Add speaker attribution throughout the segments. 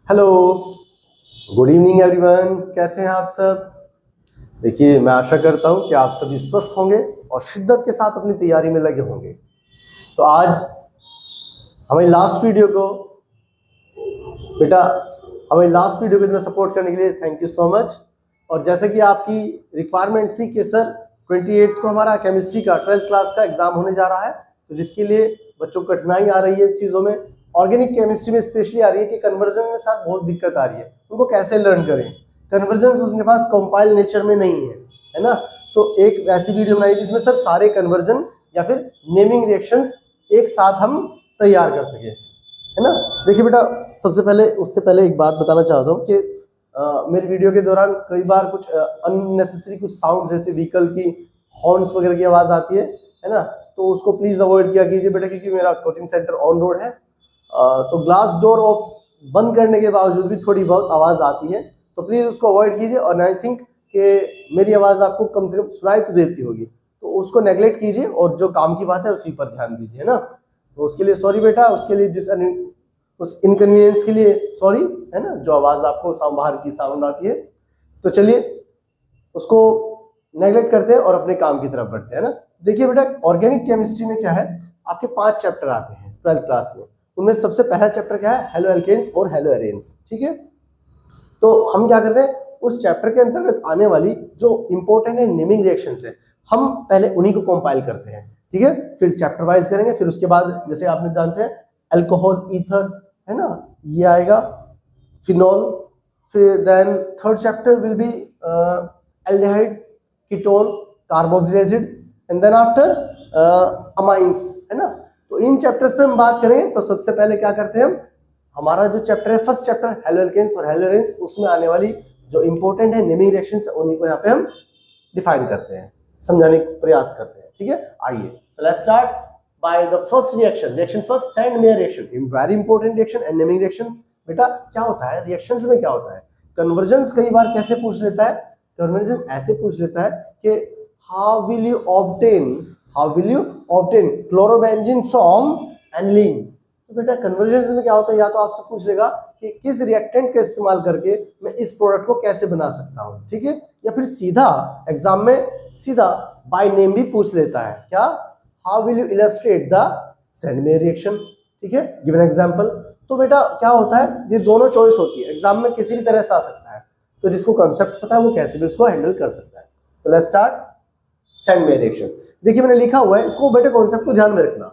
Speaker 1: Hello, good evening everyone. कैसे हैं आप सब? देखिए, मैं आशा करता हूं कि आप सभी स्वस्थ होंगे और शिद्दत के साथ अपनी तैयारी में लगे होंगे। तो आज हमारी लास्ट वीडियो को बेटा हमारी लास्ट वीडियो को इतना सपोर्ट करने के लिए थैंक यू सो मच। और जैसे कि आपकी रिक्वायरमेंट थी कि सर 28 को हमारा केमिस्ट्री का 12th क्लास का एग्जाम होने जा रहा है, तो जिसके लिए बच्चों को कठिनाई आ रही है चीज़ों में, ऑर्गेनिक केमिस्ट्री में स्पेशली आ रही है कि कन्वर्जन में साथ बहुत दिक्कत आ रही है, उनको कैसे लर्न करें। कन्वर्जन उसके पास कंपाइल नेचर में नहीं है ना। तो एक ऐसी वीडियो बनाई जिसमें सर सारे कन्वर्जन या फिर नेमिंग रिएक्शंस एक साथ हम तैयार कर सके, है ना। देखिए बेटा, सबसे पहले उससे पहले एक बात बताना चाहता हूँ कि मेरी वीडियो के दौरान कई बार कुछ अननेसेसरी कुछ साउंड जैसे व्हीकल की हॉर्न्स वगैरह की आवाज़ आती है ना, तो उसको प्लीज़ अवॉइड किया कीजिए बेटा, क्योंकि मेरा कोचिंग सेंटर ऑन रोड है। तो ग्लास डोर ऑफ बंद करने के बावजूद भी थोड़ी बहुत आवाज़ आती है, तो प्लीज़ उसको अवॉइड कीजिए। और आई थिंक कि मेरी आवाज़ आपको कम से कम सुनाई तो देती होगी, तो उसको नेगलेक्ट कीजिए और जो काम की बात है उसी पर ध्यान दीजिए, है ना। तो उसके लिए सॉरी बेटा, उसके लिए उस इनकन्वीनियंस के लिए सॉरी, है ना, जो आवाज़ आपको बाहर की साउंड आती है। तो चलिए उसको नेगलेक्ट करते हैं और अपने काम की तरफ बढ़ते हैं ना। देखिए बेटा, ऑर्गेनिक केमिस्ट्री में क्या है, आपके 5 चैप्टर आते हैं 12th क्लास में। उनमें सबसे पहला चैप्टर क्या है, हेलो एल्केन्स और हेलो एरेन्स, ठीक है। तो हम क्या करते हैं, उस चैप्टर के अंतर्गत आने वाली जो इंपॉर्टेंट है नेमिंग रिएक्शंस है, हम पहले उन्हीं को कंपाइल करते हैं, ठीक है। फिर चैप्टर वाइज करेंगे, फिर उसके बाद जैसे आपने जानते हैं अल्कोहल, ईथर, है ना, ये आएगा, फिनॉल। फिर then third chapter will be aldehyde, ketone, carboxylic acid, and then after amines, है ना। तो इन चैप्टर्स पे हम बात करें तो सबसे पहले क्या करते हैं हम, हमारा जो चैप्टर है फर्स्ट चैप्टर हेलो एल्केन्स और हेलो एरेन्स, उसमें आने वाली जो इंपॉर्टेंट है नेमिंग रिएक्शंस उन्हीं को यहाँ पे हम डिफाइन करते हैं, समझाने का प्रयास करते हैं, ठीक है। आइए, so let's start by the first reaction first sand mayor reaction, very important reaction and naming reactions. बेटा क्या होता है रिएक्शंस में, क्या होता है, कन्वर्जन्स कई बार कैसे पूछ लेता है, कन्वर्जन ऐसे पूछ लेता है कि how will you obtain chlorobenzene from aniline. तो बेटा कन्वर्जन में क्या होता है, या तो आपसे पूछ लेगा कि किस रिएक्टेंट का इस्तेमाल करके मैं इस प्रोडक्ट को कैसे बना सकता हूं, ठीक है। या फिर सीधा एग्जाम में सीधा बाय नेम भी पूछ लेता है, क्या, how will you illustrate the sand mayor reaction, ठीक है, गिव एन एग्जांपल। तो बेटा क्या होता है, ये दोनों चॉइस होती है, एग्जाम में किसी भी तरह से आ सकता है, तो जिसको कंसेप्ट पता है वो कैसे भी उसको हैंडल कर सकता है। तो let's start sand mayor reaction. देखिए मैंने लिखा हुआ है, इसको बेटे कॉन्सेप्ट को ध्यान में रखना।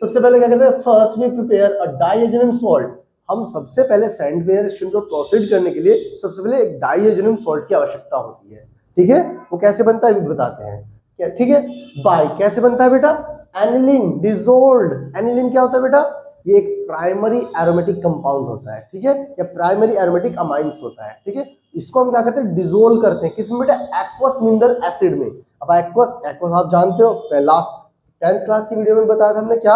Speaker 1: सबसे पहले क्या करते हैं, first we prepare a diazonium salt. हम सबसे पहले सैंड मेयर रिएक्शन को प्रोसीड करने के लिए सबसे पहले एक डाइएजेनम सॉल्ट की आवश्यकता होती है, ठीक है। वो कैसे बनता है भी बताते हैं, ठीक है। बाय कैसे बनता है बेटा, एनिलीन डिसॉल्व्ड। एनिलीन क्या होता है बेटा, ये एक प्राइमरी एरोमेटिक कंपाउंड होता है, ठीक है, या प्राइमरी एरोमेटिक अमाइंस होता है, ठीक है। इसको हम क्या करते हैं, डिसॉल्व करते हैं, किसमें बेटा, एक्वस मिनरल एसिड में। अब एक्वस आप जानते हो, लास्ट 10th क्लास की वीडियो में बताया था हमने, क्या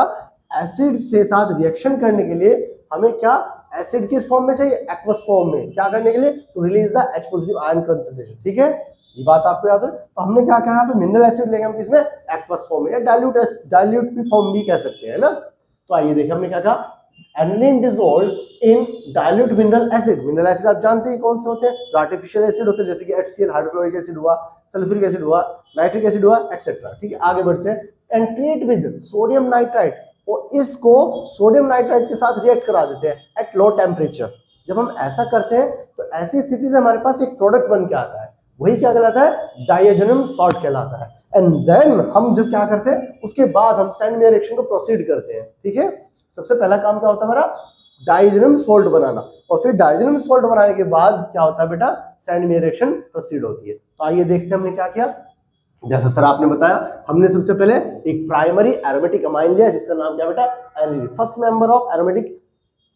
Speaker 1: एसिड से साथ रिएक्शन करने के लिए हमें क्या एसिड किस फॉर्म में चाहिए, एक्वस फॉर्म में, क्या करने के लिए, to release the H positive ion concentration, ठीक है। ये बात आपको याद है। तो हमने क्या कहा, यहाँ पे मिनरल एसिड लेंगे हम किसमें, एक्वस फॉर्म में, या डाइल्यूट भी फॉर्म भी कह सकते हैं ना। तो आइए देखिए हमने क्या कहा, एनिलीन डिसॉल्व्ड इन dilute mineral acid. Mineral acid आप जानते हैं कौन से होते हैं, जो आर्टिफिशियल एसिड होते हैं, जैसे कि HCl, हाइड्रोक्लोरिक एसिड हुआ, सल्फ्यूरिक एसिड हुआ, नाइट्रिक एसिड हुआ, एक्सेट्रा, ठीक है। आगे बढ़ते हैं, and treat with sodium nitrite, और इसको सोडियम नाइट्राइट के साथ रिएक्ट करा देते हैं एट लो टेम्परेचर। जब हम ऐसा करते हैं तो ऐसी स्थिति से हमारे पास एक प्रोडक्ट बन के आता है, वही क्या कहलाता है, डाइएजेनम सॉल्ट कहलाता है। एंड देन हम जब क्या करते हैं, उसके बाद हम सैंड मेयर रिएक्शन को प्रोसीड करते हैं, ठीक है। सबसे पहला काम क्या होता है हमारा, डाइजेनम सॉल्ट बनाना, और फिर डाइजेनम सॉल्ट बनाने के बाद क्या होता है बेटा, सैंड मेयर रिएक्शन प्रोसीड होती है। तो आइए देखते हैं हमने क्या किया। जैसा सर आपने बताया, हमने सबसे पहले एक प्राइमरी एरोमेटिक अमाइन लिया जिसका नाम क्या बेटा, aniline, first member of aromatic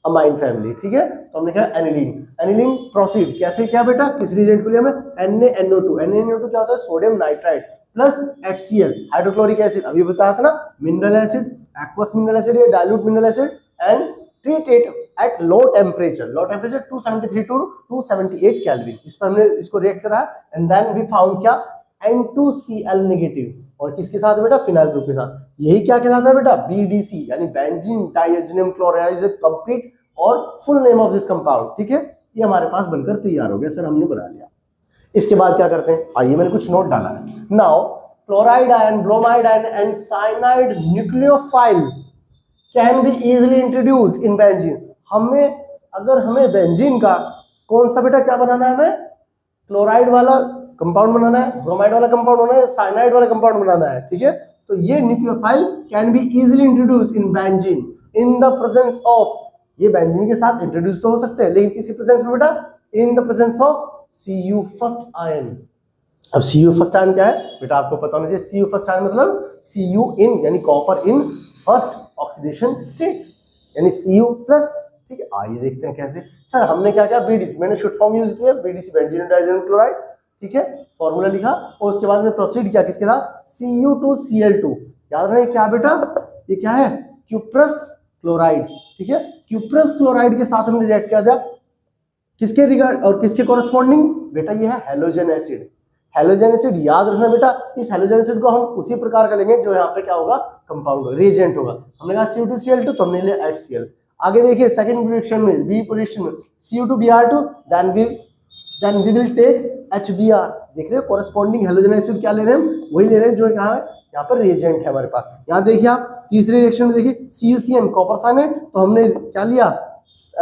Speaker 1: amine family, ठीक है। तो हमने कहा एनिलीन, एनिलीन प्रोसीड कैसे किया बेटा, किस रिएजेंट को लिया हमें, NaNO2। NaNO2 क्या होता है, sodium nitrite plus HCl, hydrochloric acid, अभी बताया था ना, mineral acid, aqueous mineral acid या dilute mineral acid, and treat it at low temperature 273 to 278 kelvin. इस पर हमने इसको रिएक्ट करा, एंड देन वी फाउंड क्या, N2Cl नेगेटिव, और किसके साथ बेटा, फिनाइल ग्रुप के साथ। यही क्या कहलाता है बेटा, BDC, यानी benzene diazonium chloride, is a complete और full name of this compound, ठीक है। ये हमारे पास बनकर तैयार हो गया सर, हमने बना लिया। इसके बाद क्या करते हैं, आइए मैंने कुछ नोट डाला है। Now chloride ion, bromide ion and cyanide nucleophile can be easily introduced in benzene. हमें बेंजीन का कौन सा बेटा क्या बनाना है, हमें क्लोराइड वाला कंपाउंड बनाना है, ब्रोमाइड वाला कंपाउंड बनाना है, साइनाइड वाला कंपाउंड बनाना है, ठीक है। तो ये nucleophile can be easily introduced in benzene in the presence of, ये बेंजीन के साथ इंट्रोड्यूस तो हो सकते हैं, लेकिन किसी प्रेजेंस में बेटा, इन the presence of Cu first ion. अब Cu फर्स्ट आयन क्या है बेटा, आपको पता होना चाहिए। Cu फर्स्ट आयन मतलब Cu इन यानी copper in first oxidation state, यानी Cu प्लस, ठीक है। आइए देखते हैं कैसे। सर हमने क्या किया, BDC, मैंने शॉर्ट फॉर्म यूज किया, BDC बेंजीन डाइजेनियम क्लोराइड, ठीक है, फॉर्मूला लिखा और उसके बाद में प्रोसीड किया किसके साथ, Cu2Cl2। याद रहे क्या बेटा, ये क्या है, क्यूप्रस क्लोराइड, ठीक है। क्यूप्रस क्लोराइड के साथ हमने रिएक्ट किया था किसके रिगार्ड और किसके कॉरेस्पॉन्डिंग, बेटा ये है हैलोजन एसिड। हैलोजन एसिड याद रखना बेटा, इस हैलोजन एसिड को हम उसी प्रकार का लेंगे जो यहाँ पे क्या होगा, कंपाउंड रिएजेंट होगा। हमने कहा Cu2Cl2 तो हमने लिया HCl। आगे देखिए सेकंड रिएक्शन में, बी पोजीशन में Cu2Br2, then we will take HBr। देख रहे हो कॉरेस्पॉन्डिंग हैलोजन एसिड क्या ले रहे हैं हम, वही ले रहे हैं जो कहाँ है, यहाँ पर रिएजेंट है हमारे पास। यहाँ देखिए आप तीसरे रिएक्शन में देखिए CuCN कॉपर साइनाइड, तो हमने क्या लिया,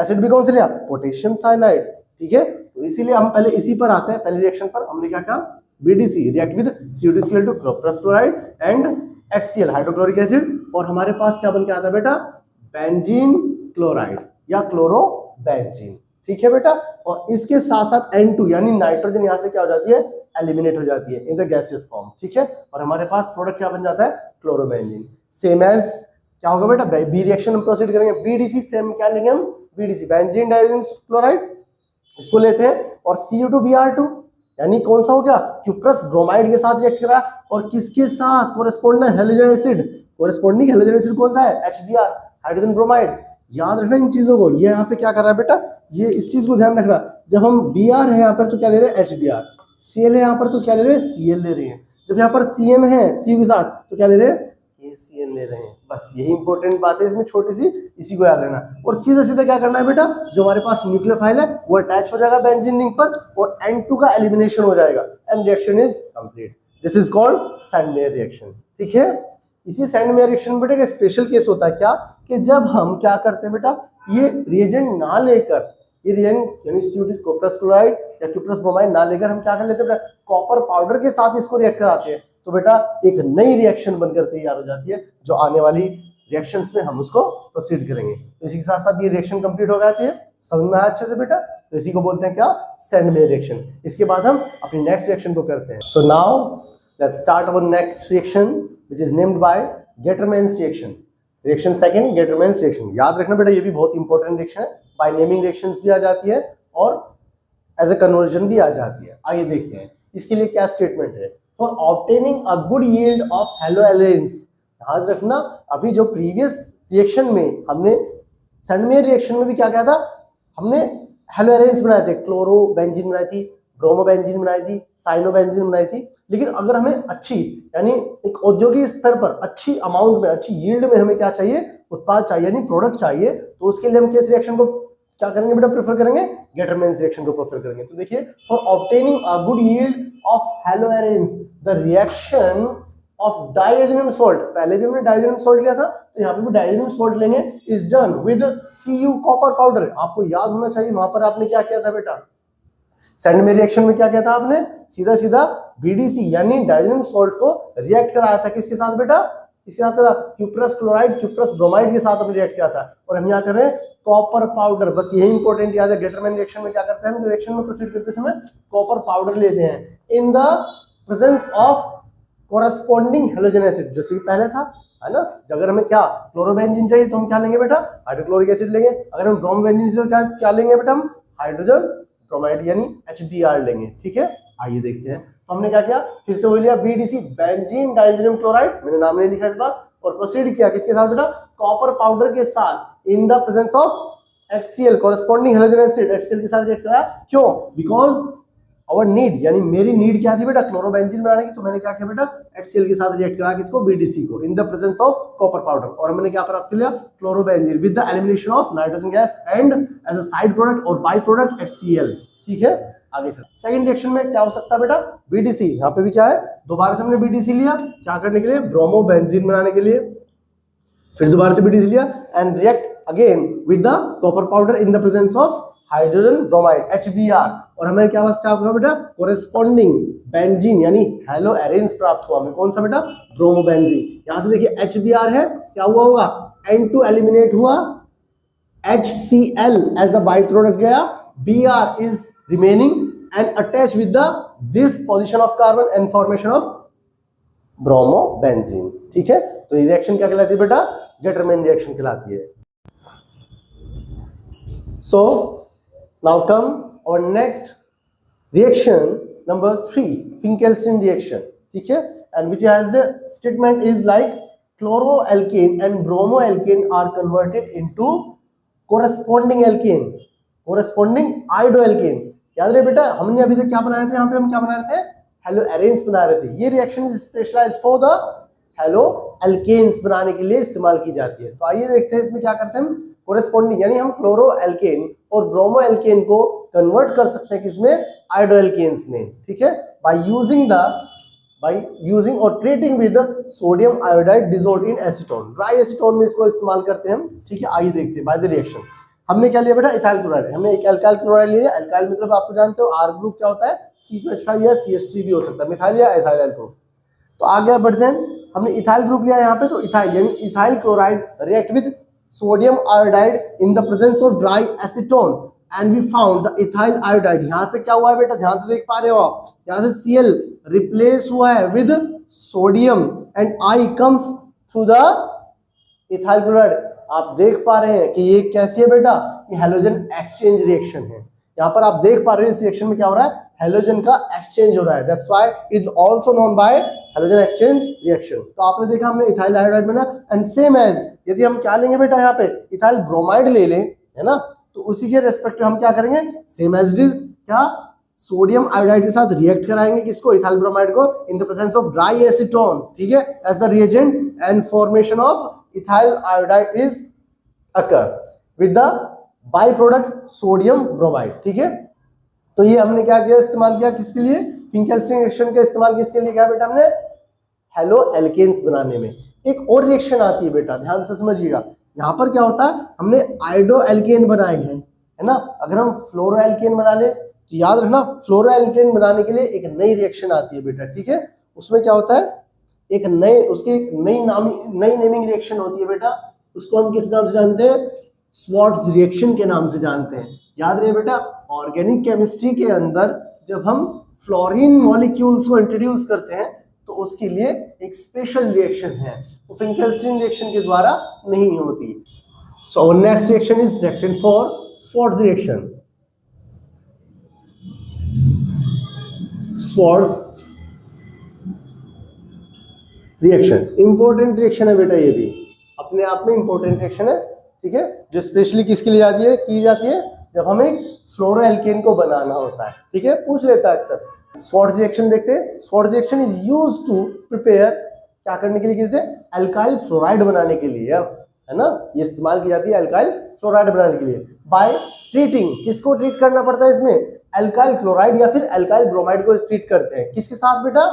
Speaker 1: एसिड भी कौन से लिया, पोटेशियम साइनाइड, ठीक है। तो इसीलिए हम पहले इसी पर आते हैं, पहले रिएक्शन पर हमने क्या कहा, BDC react with Cu2Cl2 cuprous chloride and HCl hydrochloric acid, और हमारे पास क्या बन के आता है बेटा, बेंजीन क्लोराइड या क्लोरोबेंजीन, ठीक है बेटा। और इसके साथ साथ N2 यानी नाइट्रोजन यहाँ से क्या हो जाती है, एलिमिनेट हो जाती है इन द गैसियस फॉर्म, ठीक है। और हमारे पास प्रोडक्ट क्या बन जाता है, क्लोरोबेंजीन। सेम एज क्या होगा बेटा, बी रिएक्शन में प्रोसीड करेंगे, BDC सेम क्या लेंगे हम, BDC बेंजीन डाइजेनियम क्लोराइड, इसको लेते हैं, और Cu2Br2 यानी कौन सा हो गया, क्यूप्रस ब्रोमाइड के साथ रिएक्ट करा, और किसके साथ, corresponding halogen acid, corresponding halogen acid कौन सा है, HBr हाइड्रोजन ब्रोमाइड। याद रखना इन चीजों को, ये यहाँ पे क्या कर रहा है बेटा, ये इस चीज को ध्यान रखना, जब हम Br है यहाँ पर तो क्या ले रहे हैं, HBr, Cl है यहाँ पर तो क्या ले रहे हैं, Cl ले रहे हैं, जब यहाँ पर Cn है Cu के साथ तो क्या ले रहे हैं, KCl ले रहे हैं। बस यही इंपॉर्टेंट बात है इसमें छोटी सी, इसी को याद रखना। और सीधा सीधा क्या करना है बेटा, जो हमारे पास न्यूक्लियोफाइल है वो अटैच हो जाएगा बेंजीन रिंग पर, और N2 का एलिमिनेशन हो जाएगा and reaction is complete. This is called sand-mayor reaction, ठीक है। इसी सैंड-मेयर रिएक्शन में बेटा स्पेशल केस होता है क्या, कि जब हम क्या करते हैं बेटा, ये रिएजेंट ना लेकर, ये रिएजेंट यानी Cu2 कॉपर क्लोराइड या क्यूप्रस ब्रोमाइड ना लेकर हम क्या कर लेते हैं बेटा, कॉपर पाउडर के साथ इसको रिएक्ट कराते हैं, तो बेटा एक नई रिएक्शन बनकर तैयार हो जाती है, जो आने वाली रिएक्शंस में हम उसको प्रोसीड करेंगे। तो इसी के साथ साथ ये रिएक्शन कंप्लीट हो जाती है, समझ में आया अच्छे से बेटा। तो इसी को बोलते हैं क्या, सैंड-मेयर रिएक्शन। इसके बाद हम अपनी नेक्स्ट रिएक्शन को करते हैं। So now let's start our next reaction which is named by Gattermann's reaction. Reaction second, Gattermann's reaction. याद रखना बेटा ये भी बहुत इंपॉर्टेंट रिएक्शन है, बाय नेमिंग रिएक्शंस भी आ जाती है और एज ए कन्वर्जन भी आ जाती है। आइए देखते हैं इसके लिए क्या स्टेटमेंट है। For obtaining a good yield of haloarenes, याद रखना अभी जो प्रीवियस रिएक्शन में हमने सैंड-मेयर रिएक्शन में भी क्या किया था, हमने हैलोएलेन्स बनाए थे, क्लोरोबेंजीन बनाई थी, ब्रोमोबेंजीन बनाई थी, साइनोबेंजीन बनाई थी। लेकिन अगर हमें अच्छी यानी एक औद्योगिक स्तर पर अच्छी अमाउंट में, अच्छी यील्ड में हमें क्या चाहिए, उत्पाद चाहिए यानी प्रोडक्ट चाहिए, तो उसके लिए हम किस रिएक्शन को क्या करेंगे बेटा, प्रेफर करेंगे, गेटरमैन्स रिएक्शन को प्रेफर करेंगे। तो देखिए, for obtaining a good yield of haloarenes the reaction of diazonium salt, पहले भी हमने डाइजेनियम सॉल्ट लिया था, तो यहाँ पे भी डाइजेनियम सॉल्ट लेंगे, is done with Cu copper powder. आपको याद होना चाहिए वहां पर आपने क्या किया था बेटा, सैंड-मेयर रिएक्शन में क्या किया था आपने, सीधा सीधा BDC यानी डाइजेनियम सॉल्ट को रिएक्ट कराया था किसके साथ बेटा, इसके साथ क्यूप्रस क्लोराइड, क्यूप्रस ब्रोमाइड के साथ हमने रिएक्ट किया था, और हम यहाँ कर रहे हैं कॉपर पाउडर। बस यही इंपॉर्टेंट याद है, गेटरमैन रिएक्शन में क्या करते हैं हम, रिएक्शन में प्रोसीड करते समय कॉपर पाउडर लेते हैं in the presence of corresponding halogen acid, जैसे कि पहले था, है ना। अगर हमें क्या क्लोरोबेंजीन चाहिए तो हम क्या लेंगे बेटा, हाइड्रोक्लोरिक एसिड लेंगे। अगर हम ब्रोमोबेंजीन से क्या लेंगे बेटा, हम हाइड्रोजन ब्रोमाइड यानी HBr लेंगे, ठीक है। आइए देखते हैं, तो हमने क्या किया, फिर से वही लिया BDC बेंजीन डाइजेनियम क्लोराइड, मैंने नाम नहीं लिखा इस बार, और प्रोसीड किया किसके साथ बेटा, कॉपर पाउडर के साथ in the presence of HCl corresponding halogen acid, HCl के साथ रिएक्ट किया। क्यों, बिकॉज और नीड यानी मेरी नीड क्या थी बेटा, क्लोरोबेंजीन बनाने की, तो मैंने क्या किया बेटा, HCl के साथ रिएक्ट करा किसको, BDC को, in the presence of copper powder, और हमने क्या प्राप्त कर लिया, chlorobenzene with the elimination of nitrogen gas and as a side product और बाई प्रोडक्ट HCl। ठीक है, आगे चल। सेकंड रिएक्शन में क्या हो सकता है बेटा, BDC, यहाँ पे भी क्या है, दोबारा से हमने BDC लिया क्या करने के लिए, ब्रोमोबेंजीन बनाने के लिए, फिर दोबारा से BDC लिया and react again with the copper powder in the presence of hydrogen bromide HBr, और हमें क्या हुआ बेटा, कोरेस्पॉन्डिंग बेंजीन यानी हेलो एरेंस प्राप्त हुआ हमें, कौन सा बेटा, ब्रोमोबेंजीन। यहां से देखिए HBr है, क्या हुआ होगा, N2 एलिमिनेट हुआ, HCl as a by product गया, Br is remaining and attach with the this position of carbon and formation of bromobenzene. ठीक है, तो ये रिएक्शन क्या कहलाती है बेटा, गेटरमैन रिएक्शन कहलाती है। So now come our next reaction number 3, Finkelstein reaction. ठीक है, and which has the statement is like chloroalkane and bromoalkane are converted into corresponding alkane, corresponding iodoalkane। याद रहे बेटा, हमने अभी तक क्या बनाए थे, यहाँ पे हम क्या बना रहे थे, हेलो एरेंस बना रहे थे। ये reaction is specialized for the halo alkanes बनाने के लिए इस्तेमाल की जाती है। तो आइए देखते हैं इसमें क्या करते हैं, कोरेस्पॉन्डिंग यानी हम क्लोरो एल्केन और ब्रोमो एल्केन को कन्वर्ट कर सकते हैं किसमें, आयोडो एल्केन्स में। ठीक है, बाय यूजिंग और treating with sodium iodide dissolved in acetone, dry acetone में इसको इस्तेमाल करते हैं हम। ठीक है, आइए देखते हैं बाय द रिएक्शन। हमने क्या लिया बेटा, इथाइल क्लोराइड, हमने एक अल्काइल क्लोराइड लिया। अल्काइल मतलब आपको जानते हो R ग्रुप क्या होता है, C2H5 या CH3 भी हो सकता है, मिथाइल या इथाइल ग्रुप। तो आगे बढ़ते हैं, हमने इथाइल ग्रुप लिया यहाँ पे, तो इथाइल यानी ethyl chloride react with sodium iodide in the presence of dry acetone and we found the ethyl iodide. यहाँ पे क्या हुआ है बेटा, ध्यान से देख पा रहे हो आप, यहाँ से Cl रिप्लेस हुआ है with sodium and I comes through the ethyl chloride. आप देख पा रहे हैं कि ये कैसी है बेटा, ये हैलोजन एक्सचेंज रिएक्शन है। यहाँ पर आप देख पा रहे हैं इस रिएक्शन में क्या हो रहा है, हैलोजन का एक्सचेंज हो रहा है, that's why it is also known by halogen exchange reaction. तो आपने देखा हमने इथाइल आयोडाइड बना, एंड सेम एज यदि हम क्या लेंगे बेटा, यहाँ पे इथाइल ब्रोमाइड ले लें, है ना, तो उसी के रेस्पेक्ट में हम क्या करेंगे, सेम एज इट क्या, सोडियम आयोडाइड के साथ रिएक्ट कराएंगे किसको, इथाइल ब्रोमाइड को, in the presence of dry acetone. ठीक है, as the reagent and formation of ethyl iodide is occur with the by product sodium bromide. ठीक है, तो ये हमने क्या किया, इस्तेमाल किया किसके लिए, फिंकेल्स्टीन रिएक्शन का इस्तेमाल किसके लिए किया बेटा, हमने हेलो एल्केन्स बनाने में। एक और रिएक्शन आती है बेटा, ध्यान से समझिएगा, यहाँ पर क्या होता है, हमने आयोडो एल्केन बनाए हैं, है ना। अगर हम फ्लोरो एल्केन बना ले तो याद रखना, फ्लोरो एल्केन बनाने के लिए एक नई रिएक्शन आती है बेटा। ठीक है, उसमें क्या होता है, एक नई नेमिंग रिएक्शन होती है बेटा, उसको हम किस नाम से जानते हैं, स्वार्ट्ज रिएक्शन के नाम से जानते हैं। याद रहे बेटा, ऑर्गेनिक केमिस्ट्री के अंदर जब हम फ्लोरीन मॉलिक्यूल्स को इंट्रोड्यूस करते हैं तो उसके लिए एक स्पेशल रिएक्शन है, वो फिंकेल्स्टीन रिएक्शन के द्वारा नहीं होती। So our next reaction is reaction for Swarts reaction. Swarts reaction important reaction है बेटा, ये भी अपने आप में इंपॉर्टेंट रिएक्शन है। ठीक है, जो स्पेशली किसके लिए की जाती है जब हमें फ्लोरो एल्केन को बनाना होता है। ठीक है, पूछ लेता है अक्सर। स्वार्ट्ज रिएक्शन देखते हैं। Swarts reaction is used to prepare, क्या करने के लिए कहते हैं, अल्काइल फ्लोराइड बनाने के लिए, है ना, ये इस्तेमाल की जाती है अल्काइल फ्लोराइड बनाने के लिए। बाय ट्रीटिंग, किसको ट्रीट करना पड़ता है इसमें, अल्काइल क्लोराइड या फिर अल्काइल ब्रोमाइड को ट्रीट करते हैं। किसके साथ बेटा,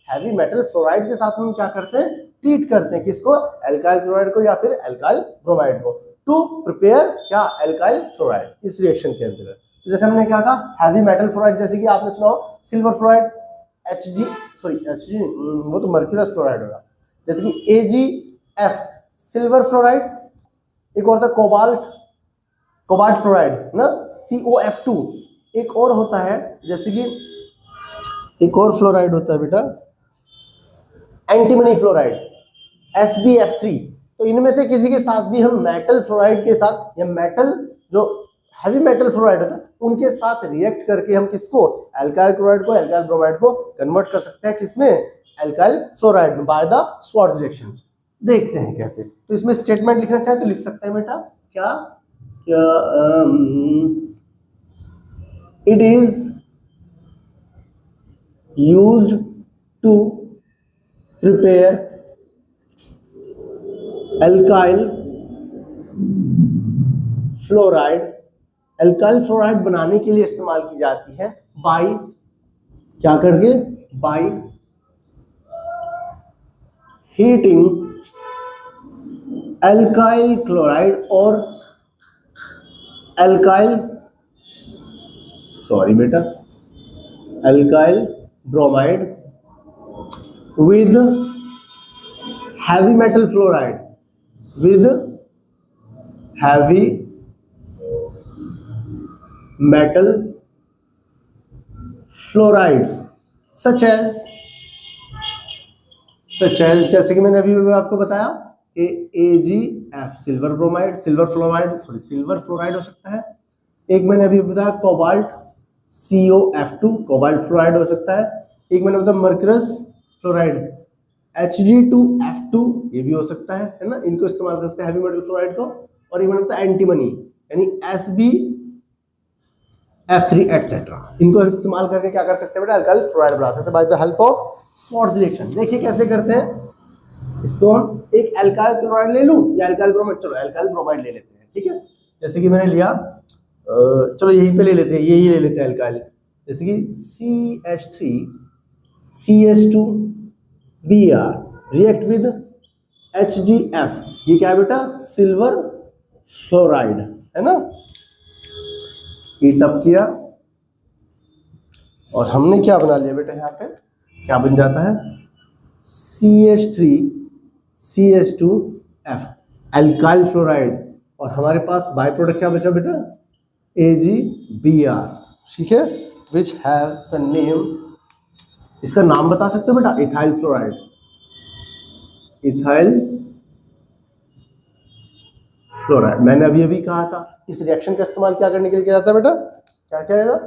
Speaker 1: हैवी मेटल फ्लोराइड के साथ हम क्या करते हैं, ट्रीट करते हैं किसको, अल्काइल क्लोराइड को या फिर अल्काइल ब्रोमाइड को, टू प्रिपेयर क्या, अल्काइल फ्लोराइड। इस रिएक्शन के अंदर जैसे हमने क्या कहा, हैवी मेटल फ्लोराइड, जैसे कि आपने सुना हो सिल्वर फ्लोराइड, Hg वो तो मर्क्यूरस फ्लोराइड होगा, जैसे कि AgF सिल्वर फ्लोराइड। एक और था कोबाल्ट फ्लोराइड ना, COF2। एक और होता है, जैसे कि एक और फ्लोराइड होता है बेटा, एंटीमनी फ्लोराइड, SbF3। तो इनमें से किसी के साथ भी हम मेटल फ्लोराइड के साथ या मेटल जो हैवी मेटल फ्लोराइड होता है उनके साथ रिएक्ट करके हम किसको, अल्काइल क्लोराइड को अल्काइल ब्रोमाइड को कन्वर्ट कर सकते हैं किसमें, अल्काइल फ्लोराइड में, बाय द स्वार्ट्ज रिएक्शन। देखते हैं कैसे। तो इसमें स्टेटमेंट लिखना चाहे तो लिख सकते हैं बेटा, क्या it is used to prepare alkyl fluoride, alkyl fluoride बनाने के लिए इस्तेमाल की जाती है बाय क्या करके, बाय हीटिंग एल्काइल क्लोराइड और alkyl alkyl bromide with heavy metal fluoride, with heavy metal fluorides such as जैसे कि मैंने अभी आपको बताया कि AgF silver bromide, silver fluoride हो सकता है। एक मैंने अभी बताया कोबाल्ट COF2 कोबाल्ट फ्लोराइड हो सकता है। एक मैंने बताया मर्करस फ्लोराइड Hg2F2 ये भी हो सकता है ना, इनको इस्तेमाल कर सकते हैं हैवी मेटल फ्लोराइड को। और एक मैंने बताया एंटीमनी यानी SbF3 एटसेट्रा, इनको इस्तेमाल करके क्या कर सकते हैं बेटा, अल्काइल फ्लोराइड बना सकते हैं by the help of Swarts reaction. देखिए कैसे करते हैं इसको, हम एक अल्काइल क्लोराइड ले लूं या अल्काइल ब्रोमाइड, चलो अल्काइल ब्रोमाइड ले लेते हैं, ठीक है। जैसे कि मैंने लिया, चलो यहीं पे ले लेते हैं, यही ले लेते हैं अल्काइल, जैसे कि CH3CH2Br रिएक्ट विद HgF, ये क्या है बेटा, सिल्वर फ्लोराइड है ना। हीट अप किया और हमने क्या बना लिया बेटा, यहाँ पे क्या बन जाता है CH3CH2F एल्काइल फ्लोराइड, और हमारे पास बाय प्रोडक्ट क्या बचा बेटा, AgBr, ठीक है, विच हैव द नेम, इसका नाम बता सकते हो बेटा, इथाइल फ्लोराइड, इथाइल फ्लोराइड। मैंने अभी अभी कहा था इस रिएक्शन का इस्तेमाल क्या करने के लिए किया जाता है बेटा, क्या किया जाता है,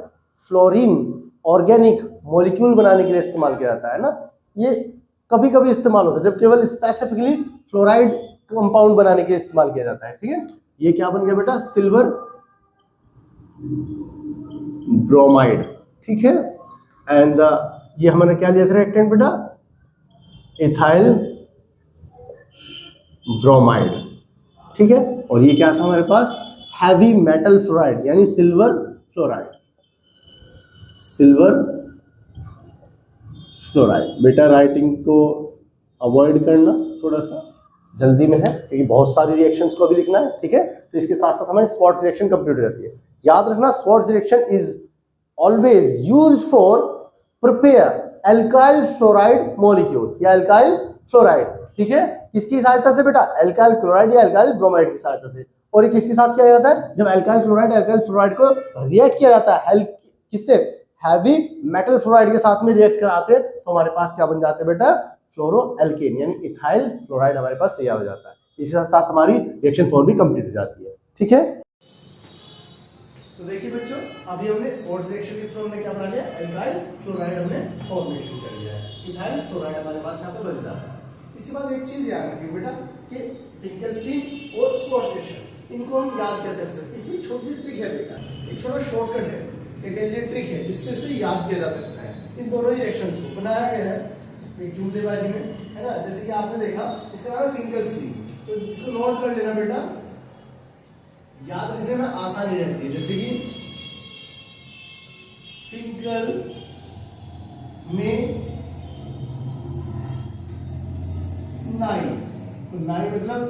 Speaker 1: फ्लोरीन ऑर्गेनिक मॉलिक्यूल बनाने के लिए इस्तेमाल किया जाता है ना। ये कभी कभी इस्तेमाल होता है जब केवल स्पेसिफिकली फ्लोराइड कंपाउंड बनाने के लिए इस्तेमाल किया जाता है, ठीक है। ये क्या बन गया बेटा, सिल्वर ब्रोमाइड, ठीक है। एंड ये हमने क्या लिया था रिएक्टेंट बेटा, इथाइल ब्रोमाइड, ठीक है। और ये क्या था हमारे पास, हैवी मेटल फ्लोराइड यानी सिल्वर फ्लोराइड, सिल्वर फ्लोराइड। बेटा राइटिंग को अवॉइड करना, थोड़ा सा जल्दी में है क्योंकि बहुत सारी रिएक्शंस को भी लिखना है, ठीक है। तो इसके साथ साथ हमारी स्वार्ट्ज रिएक्शन कंप्लीट हो जाती है। याद रखना Swarts reaction is always used for prepare alkyl fluoride molecule या एल्काइल फ्लोराइड, ठीक है। किसकी सहायता से बेटा, एल्काइल क्लोराइड या एल्काइल ब्रोमाइड की सहायता से। और ये किसके साथ किया जाता है, जब एल्काइल फ्लोराइड को रिएक्ट किया जाता है किससे, हैवी मेटल फ्लोराइड के साथ में रिएक्ट कराते हैं, तो हमारे पास क्या बन जाते हैं बेटा, फ्लोरोएल्केन यानी इथाइल फ्लोराइड हमारे पास तैयार हो जाता है। इसी साथ साथ हमारी रिएक्शन फॉर्म भी कंप्लीट हो जाती है, ठीक है। तो देखिए बच्चों, अभी हमने स्वार्ट्ज रिएक्शन के थ्रू हमने क्या बना लिया, एल्काइल फ्लोराइड हमने फॉर्मेशन कर लिया है, इथाइल फ्लोराइड हमारे पास यहाँ पे बन जाता है। इसी बात एक चीज याद रखिए बेटा कि फिंकेल्स्टीन और स्वार्ट्ज रिएक्शन इनको हम याद कैसे रख सकते हैं, इसकी छोटी सी ट्रिक है बेटा, एक छोटा शॉर्टकट है, एक ट्रिक है जिससे इसे याद किया जा सकता है। इन दोनों रिएक्शंस को बनाया गया है एक जुमलेबाजी में, है ना। जैसे कि आपने देखा इसका नाम है फिंकेल्स्टीन, तो इसको नोट कर लेना बेटा, याद रखने में आसानी रहती है। जैसे कि फिंकल में नाइन, तो नाइन मतलब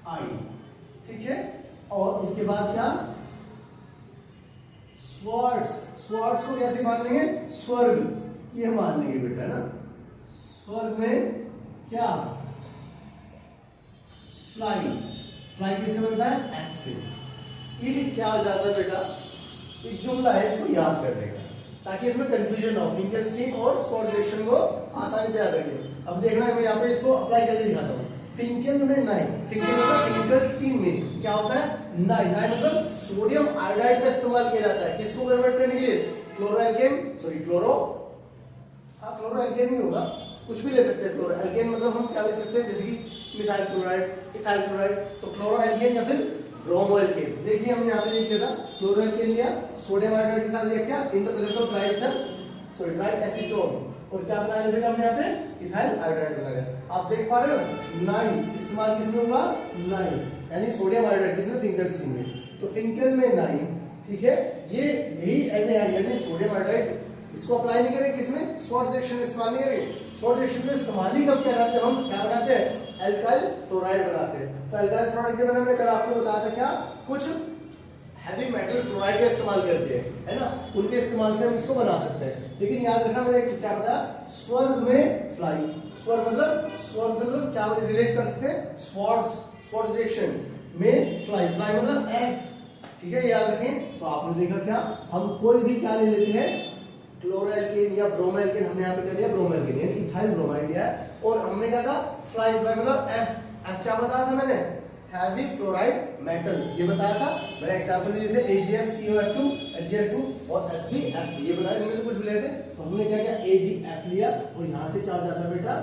Speaker 1: Na, ठीक है। और इसके बाद क्या, स्वार्ट्ज को कैसे मान लेंगे, स्वर्ग, ये मान लेंगे बेटा ना। स्वर्ग में क्या, फ्लाई किससे बनता है, F से। ये क्या हो जाता है बेटा, एक जुमला है, इसको याद करने का ताकि इसमें कंफ्यूजन ना हो, फिंकेल्स्टीन और स्वार्ट्ज रिएक्शन को आसानी से याद रखें। अब देखना है मैं यहाँ पे इसको अप्लाई करके दिखाता हूँ। फिंकेल में नाइन, फिंकेल्स्टीन में क्या होता है, नाइन मतलब सोडियम आयोडाइड का इस्तेमाल किया जाता है किसको कन्वर्ट करने के लिए, क्लोरोएल्केन, सॉरी क्लोरोएल्केन नहीं होगा, कुछ भी ले सकते हैं। क्लोरोएल्केन मतलब हम क्या ले सकते हैं, जैसे कि मिथाइल क्लोराइड, इथाइल क्लोराइड, तो क्लोरोएल्केन या फिर ब्रोमोएल्केन। देखिए हमने यहाँ पे लिख दिया था, क्लोरोएल्केन लिया, सोडियम आयोडाइड के साथ रिएक्ट किया, in the presence of diether ethyl acetone, और क्या बनाया बेटा हमने यहाँ पे इथाइल आयोडाइड बनाया। आप देख पा रहे हो 9 इस्तेमाल किसमें होगा 9, यानी सोडियम आयोडाइड किसमें फिंकल स्टीन में, तो फिंकल में 9, ठीक है। ये यही NaI यानी सोडियम आयोडाइड, इसको अप्लाई नहीं करेंगे किसमें, स्वॉर्ट्ज रिएक्शन में इस्तेमाल नहीं करेंगे। स्वॉर्ट्ज रिएक्शन में इस्तेमाल ही कब क्या करते हैं, हम क्या बनाते हैं एल्काइल फ्लोराइड बनाते हैं। तो एल्काइल फ्लोराइड के बारे में कल आपको बताया था क्या, कुछ हैवी मेटल फ्लोराइड का इस्तेमाल करते हैं, है ना, उनके इस्तेमाल से हम इसको बना सकते हैं। लेकिन याद रखना मैंने क्या बताया, स्वर्ग में फ्लाई, स्वर्ग से मतलब क्या रिलेट कर सकते हैं, स्वॉर्ट्ज रिएक्शन में फ्लाई मतलब F, ठीक है, याद रखें। तो आपने देखा क्या, हम कोई भी क्या ले लेते हैं, क्लोरोएल्केन या ब्रोमोएल्केन, हमने यहाँ पे कर लिया ब्रोमोएल्केन यानी इथाइल ब्रोमाइड लिया है, और हमने क्या कहा फ्लाई मतलब F क्या बताया था मैंने, हैवी फ्लोराइड मेटल, ये बताया था मैंने। एग्जांपल लिए थे AgFCOF2 HgF2 और SbF3, ये बताया, इनमें से कुछ ले थे। तो हमने क्या किया AgF लिया, और यहाँ से क्या हो जाता है बेटा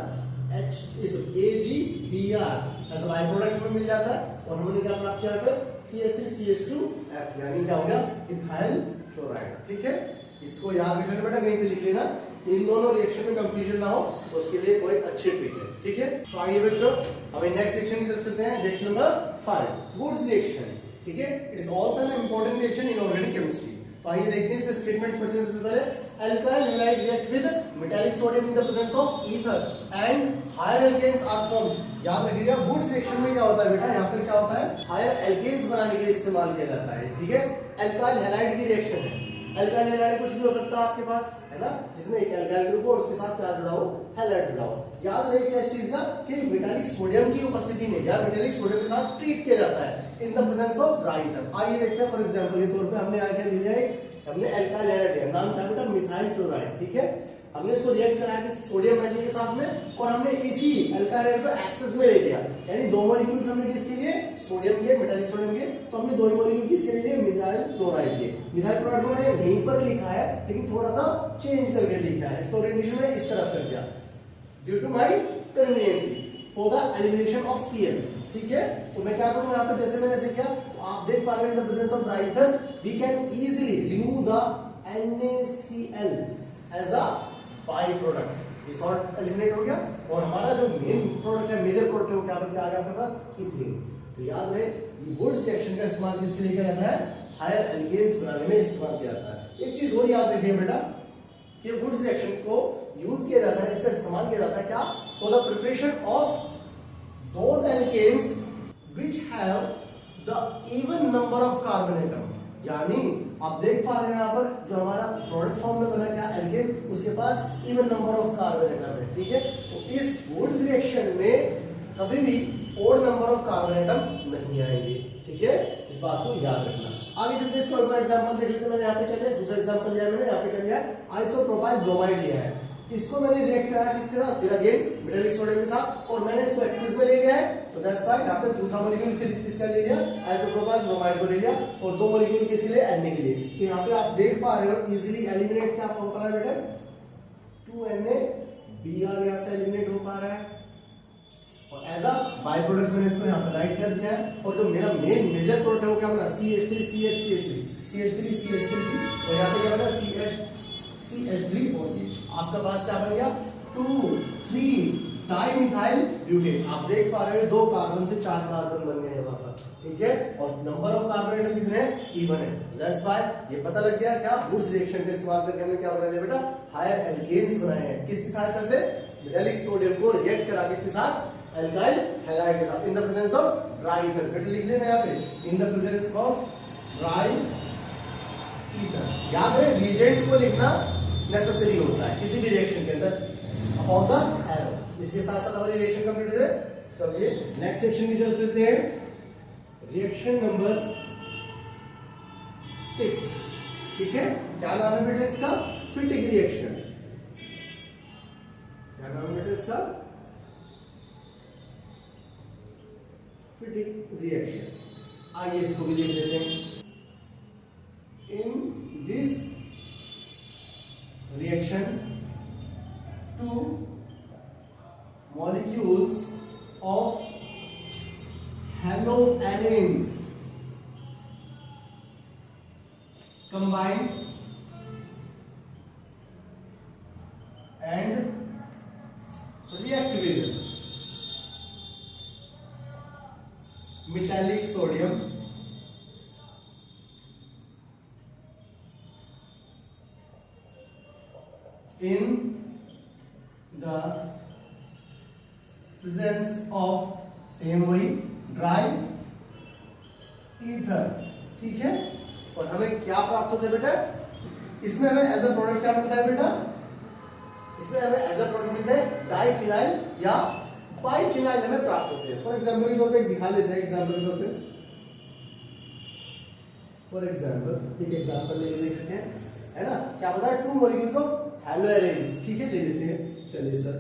Speaker 1: AgBr एज बाय प्रोडक्ट में मिल जाता है, और हमने क्या प्राप्त किया फिर CH3CH2F, यानी क्या हो गया इथाइल फ्लोराइड, ठीक है। इसको याद रखना बेटा, कहीं पे लिख लेना, इन दोनों रिएक्शन में कंफ्यूजन ना हो, तो उसके लिए कोई अच्छी ट्रिक है, ठीक है। तो आइए बच्चों हमें नेक्स्ट रिएक्शन की तरफ चलते हैं, रिएक्शन नंबर 5 वुड्स रिएक्शन, ठीक है। It is also an important reaction in organic chemistry. तो आइए देखते हैं इस स्टेटमेंट पढ़ते हैं। सबसे पहले alkyl halide react with metallic sodium in the presence of ether and higher alkanes are formed. याद रखिएगा वुड्स रिएक्शन में क्या होता है बेटा, यहाँ पर क्या होता है हायर एल्केन्स बनाने के लिए इस्तेमाल किया जाता है, ठीक है। अल्काइल हैलाइड की रिएक्शन है, अल्काइल हैलाइड कुछ भी हो सकता है आपके पास, है ना, जिसमें एक अल्काइल ग्रुप हो और उसके साथ क्या जुड़ा हो, हैलाइड जुड़ा हो। याद रहे क्या इस चीज का कि मेटालिक सोडियम की उपस्थिति में या मेटालिक सोडियम के साथ ट्रीट किया जाता है इन the presence of dry ether. आइए देखते हैं, फॉर एग्जांपल के तौर पे हमने आगे ले लिया एक, हमने अल्काइल हैलाइड लिया, नाम था बेटा मिथाइल क्लोराइड, ठीक है। हमने इसको रिएक्ट कराया कि सोडियम मेटल के साथ में, और हमने इसी अल्काइल हैलाइड को एक्सेस में ले लिया, यानी दो मॉलिक्यूल्स हमने किसके लिए, सोडियम के, मेटालिक सोडियम के, तो हमने दो मॉलिक्यूल किसके लिए, मिथाइल क्लोराइड के। मिथाइल क्लोराइड को मैंने यहीं पर लिखा है, लेकिन थोड़ा सा चेंज करके लिखा है, इसको ओरिएंटेशन में इस तरफ कर दिया, due to my convenience for the elimination of Cl, ठीक है। तो मैं क्या करूं यहाँ पे, जैसे मैंने ऐसे किया, तो आप देख पा रहे हैं in the presence of dry ether we can easily remove the NaCl as a by product, ये सॉल्ट एलिमिनेट हो गया, और हमारा जो मेन प्रोडक्ट है, मेजर प्रोडक्ट है, वो क्या बन के आ गया आपके पास, इथेन। तो याद रहे ये वुड्स रिएक्शन का इस्तेमाल किसके लिए किया जाता है, हायर एल्केन्स बनाने में इस्तेमाल किया जाता है। एक चीज और याद रखिए बेटा कि वुड्स रिएक्शन को यूज किया जाता है, इसका इस्तेमाल किया जाता है क्या, for the preparation of those alkanes which have the even number of carbon atom, यानी आप देख पा रहे हैं यहाँ पर जो हमारा प्रोडक्ट फॉर्म में बना क्या एल्केन, उसके पास even number of carbon atom है, ठीक है। तो इस वुड्स रिएक्शन में कभी भी odd number of carbon atom नहीं आएंगे, ठीक है, इस बात को याद रखना। आगे चलते इसको एक और एग्जांपल देख लेते हैं। मैंने यहाँ पे कर लिया, दूसरा एग्जांपल लिया मैंने, यहाँ पे कर लिया आइसोप्रोपाइल ब्रोमाइड लिया है, इसको मैंने रिएक्ट कराया किसके साथ, फिर अगेन मेटालिक सोडियम के साथ, और मैंने इसको एक्सेस में ले लिया है, तो दैट्स व्हाई यहाँ पे दूसरा मॉलिक्यूल फिर किसका ले लिया, आइसोप्रोपाइल ब्रोमाइड को ले लिया, और दो मॉलिक्यूल किसके लिए, Na के लिए। तो यहाँ पे आप देख पा रहे हो इजीली एलिमिनेट क्या हो पा रहा है बेटा, 2NaBr यहाँ से एलिमिनेट हो पा रहा है, और एज अ बाय प्रोडक्ट मैंने इसको यहाँ पे राइट कर दिया है, और जो मेरा मेन मेजर प्रोडक्ट है वो क्या बना, CH3 और यहाँ पे क्या बना CH3, और आपका पास क्या बन गया 2,3 डाइमिथाइल ब्यूटेन। आप देख पा रहे हो 2 कार्बन से 4 कार्बन बन गए हैं वहां पर, ठीक है, और नंबर ऑफ कार्बन एटम कितने हैं, इवन है। दैट्स व्हाई ये पता लग गया क्या, वुड्स रिएक्शन का इस्तेमाल करके हमने क्या बना लिया बेटा, हायर एल्केन्स बनाए हैं, किसकी सहायता से, मेटालिक सोडियम को रिएक्ट करा किसके साथ, अल्काइल हैलाइड के साथ, in the presence of dry ether. बेटा लिख लेना यहाँ पे, इन the presence of dry ether. याद है रिएजेंट को लिखना नेसेसरी होता है किसी भी रिएक्शन के अंदर, अपॉन द एरो। इसके साथ साथ हमारी रिएक्शन कंप्लीट है। चलिए नेक्स्ट सेक्शन की तरफ चलते हैं, रिएक्शन नंबर 6, ठीक है। क्या नाम है बेटा इसका, फिटिक रिएक्शन। क्या नाम है बेटा इसका, फिटिक रिएक्शन। आइए इसको भी देख लेते हैं। In this reaction, 2 molecules of haloarenes combine in the presence of same वही ड्राई ईथर, ठीक है। और हमें क्या प्राप्त होता है बेटा, इसमें हमें एज अ प्रोडक्ट क्या मिलता है बेटा, इसमें हमें एज अ प्रोडक्ट मिलता है डाइफिनाइल या बाइफिनाइल हमें प्राप्त होते हैं। फॉर एग्जांपल के तौर पे दिखा लेते हैं, एग्जांपल के तौर पे, फॉर एग्जांपल एक एग्जांपल ले लेते हैं, है ना। क्या पता है, 2 मॉलिक्यूल्स ऑफ हैलोएरेन्स, ठीक है, ले लेते हैं। चलिए सर,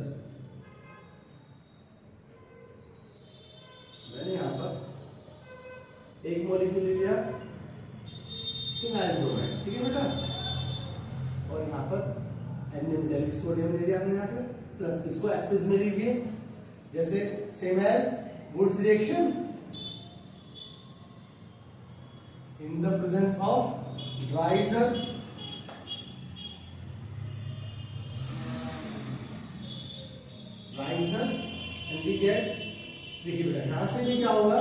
Speaker 1: मैंने यहां पर एक मॉलिक्यूल ले लिया फिनाइल ब्रोमाइड, ठीक है बेटा, और यहां पर मेटालिक सोडियम ले लिया हमने यहां पे, प्लस इसको एसिड में लीजिए, जैसे same as Wurtz reaction in the presence of dry ether, and we get, देखिए बेटा यहां से भी क्या होगा,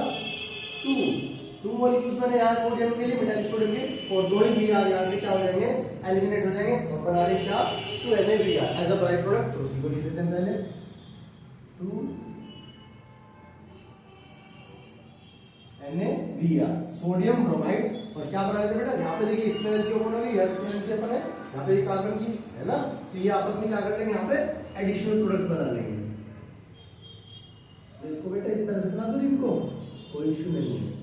Speaker 1: 2 मॉलिक्यूल्स मैंने यहां सोडियम के लिए, मेटालिक सोडियम के, और 2 ही Br यहां से क्या हो जाएंगे, एलिमिनेट हो जाएंगे, और बना लेंगे क्या, 2 NaBr as a by product. तो उसी को लिख देते हैं पहले 2 NaBr सोडियम ब्रोमाइड, और क्या बना लेते बेटा, यहाँ पे देखिए इस वैलेंसी ओपन होगी, यस वैलेंसी ओपन है, यहाँ पे ये कार्बन की है ना, तो ये आपस में क्या कर लेंगे, यहाँ पे एडिशनल प्रोडक्ट बना लेंगे। तो इसको बेटा इस तरह से बना दो, इनको कोई इश्यू नहीं है।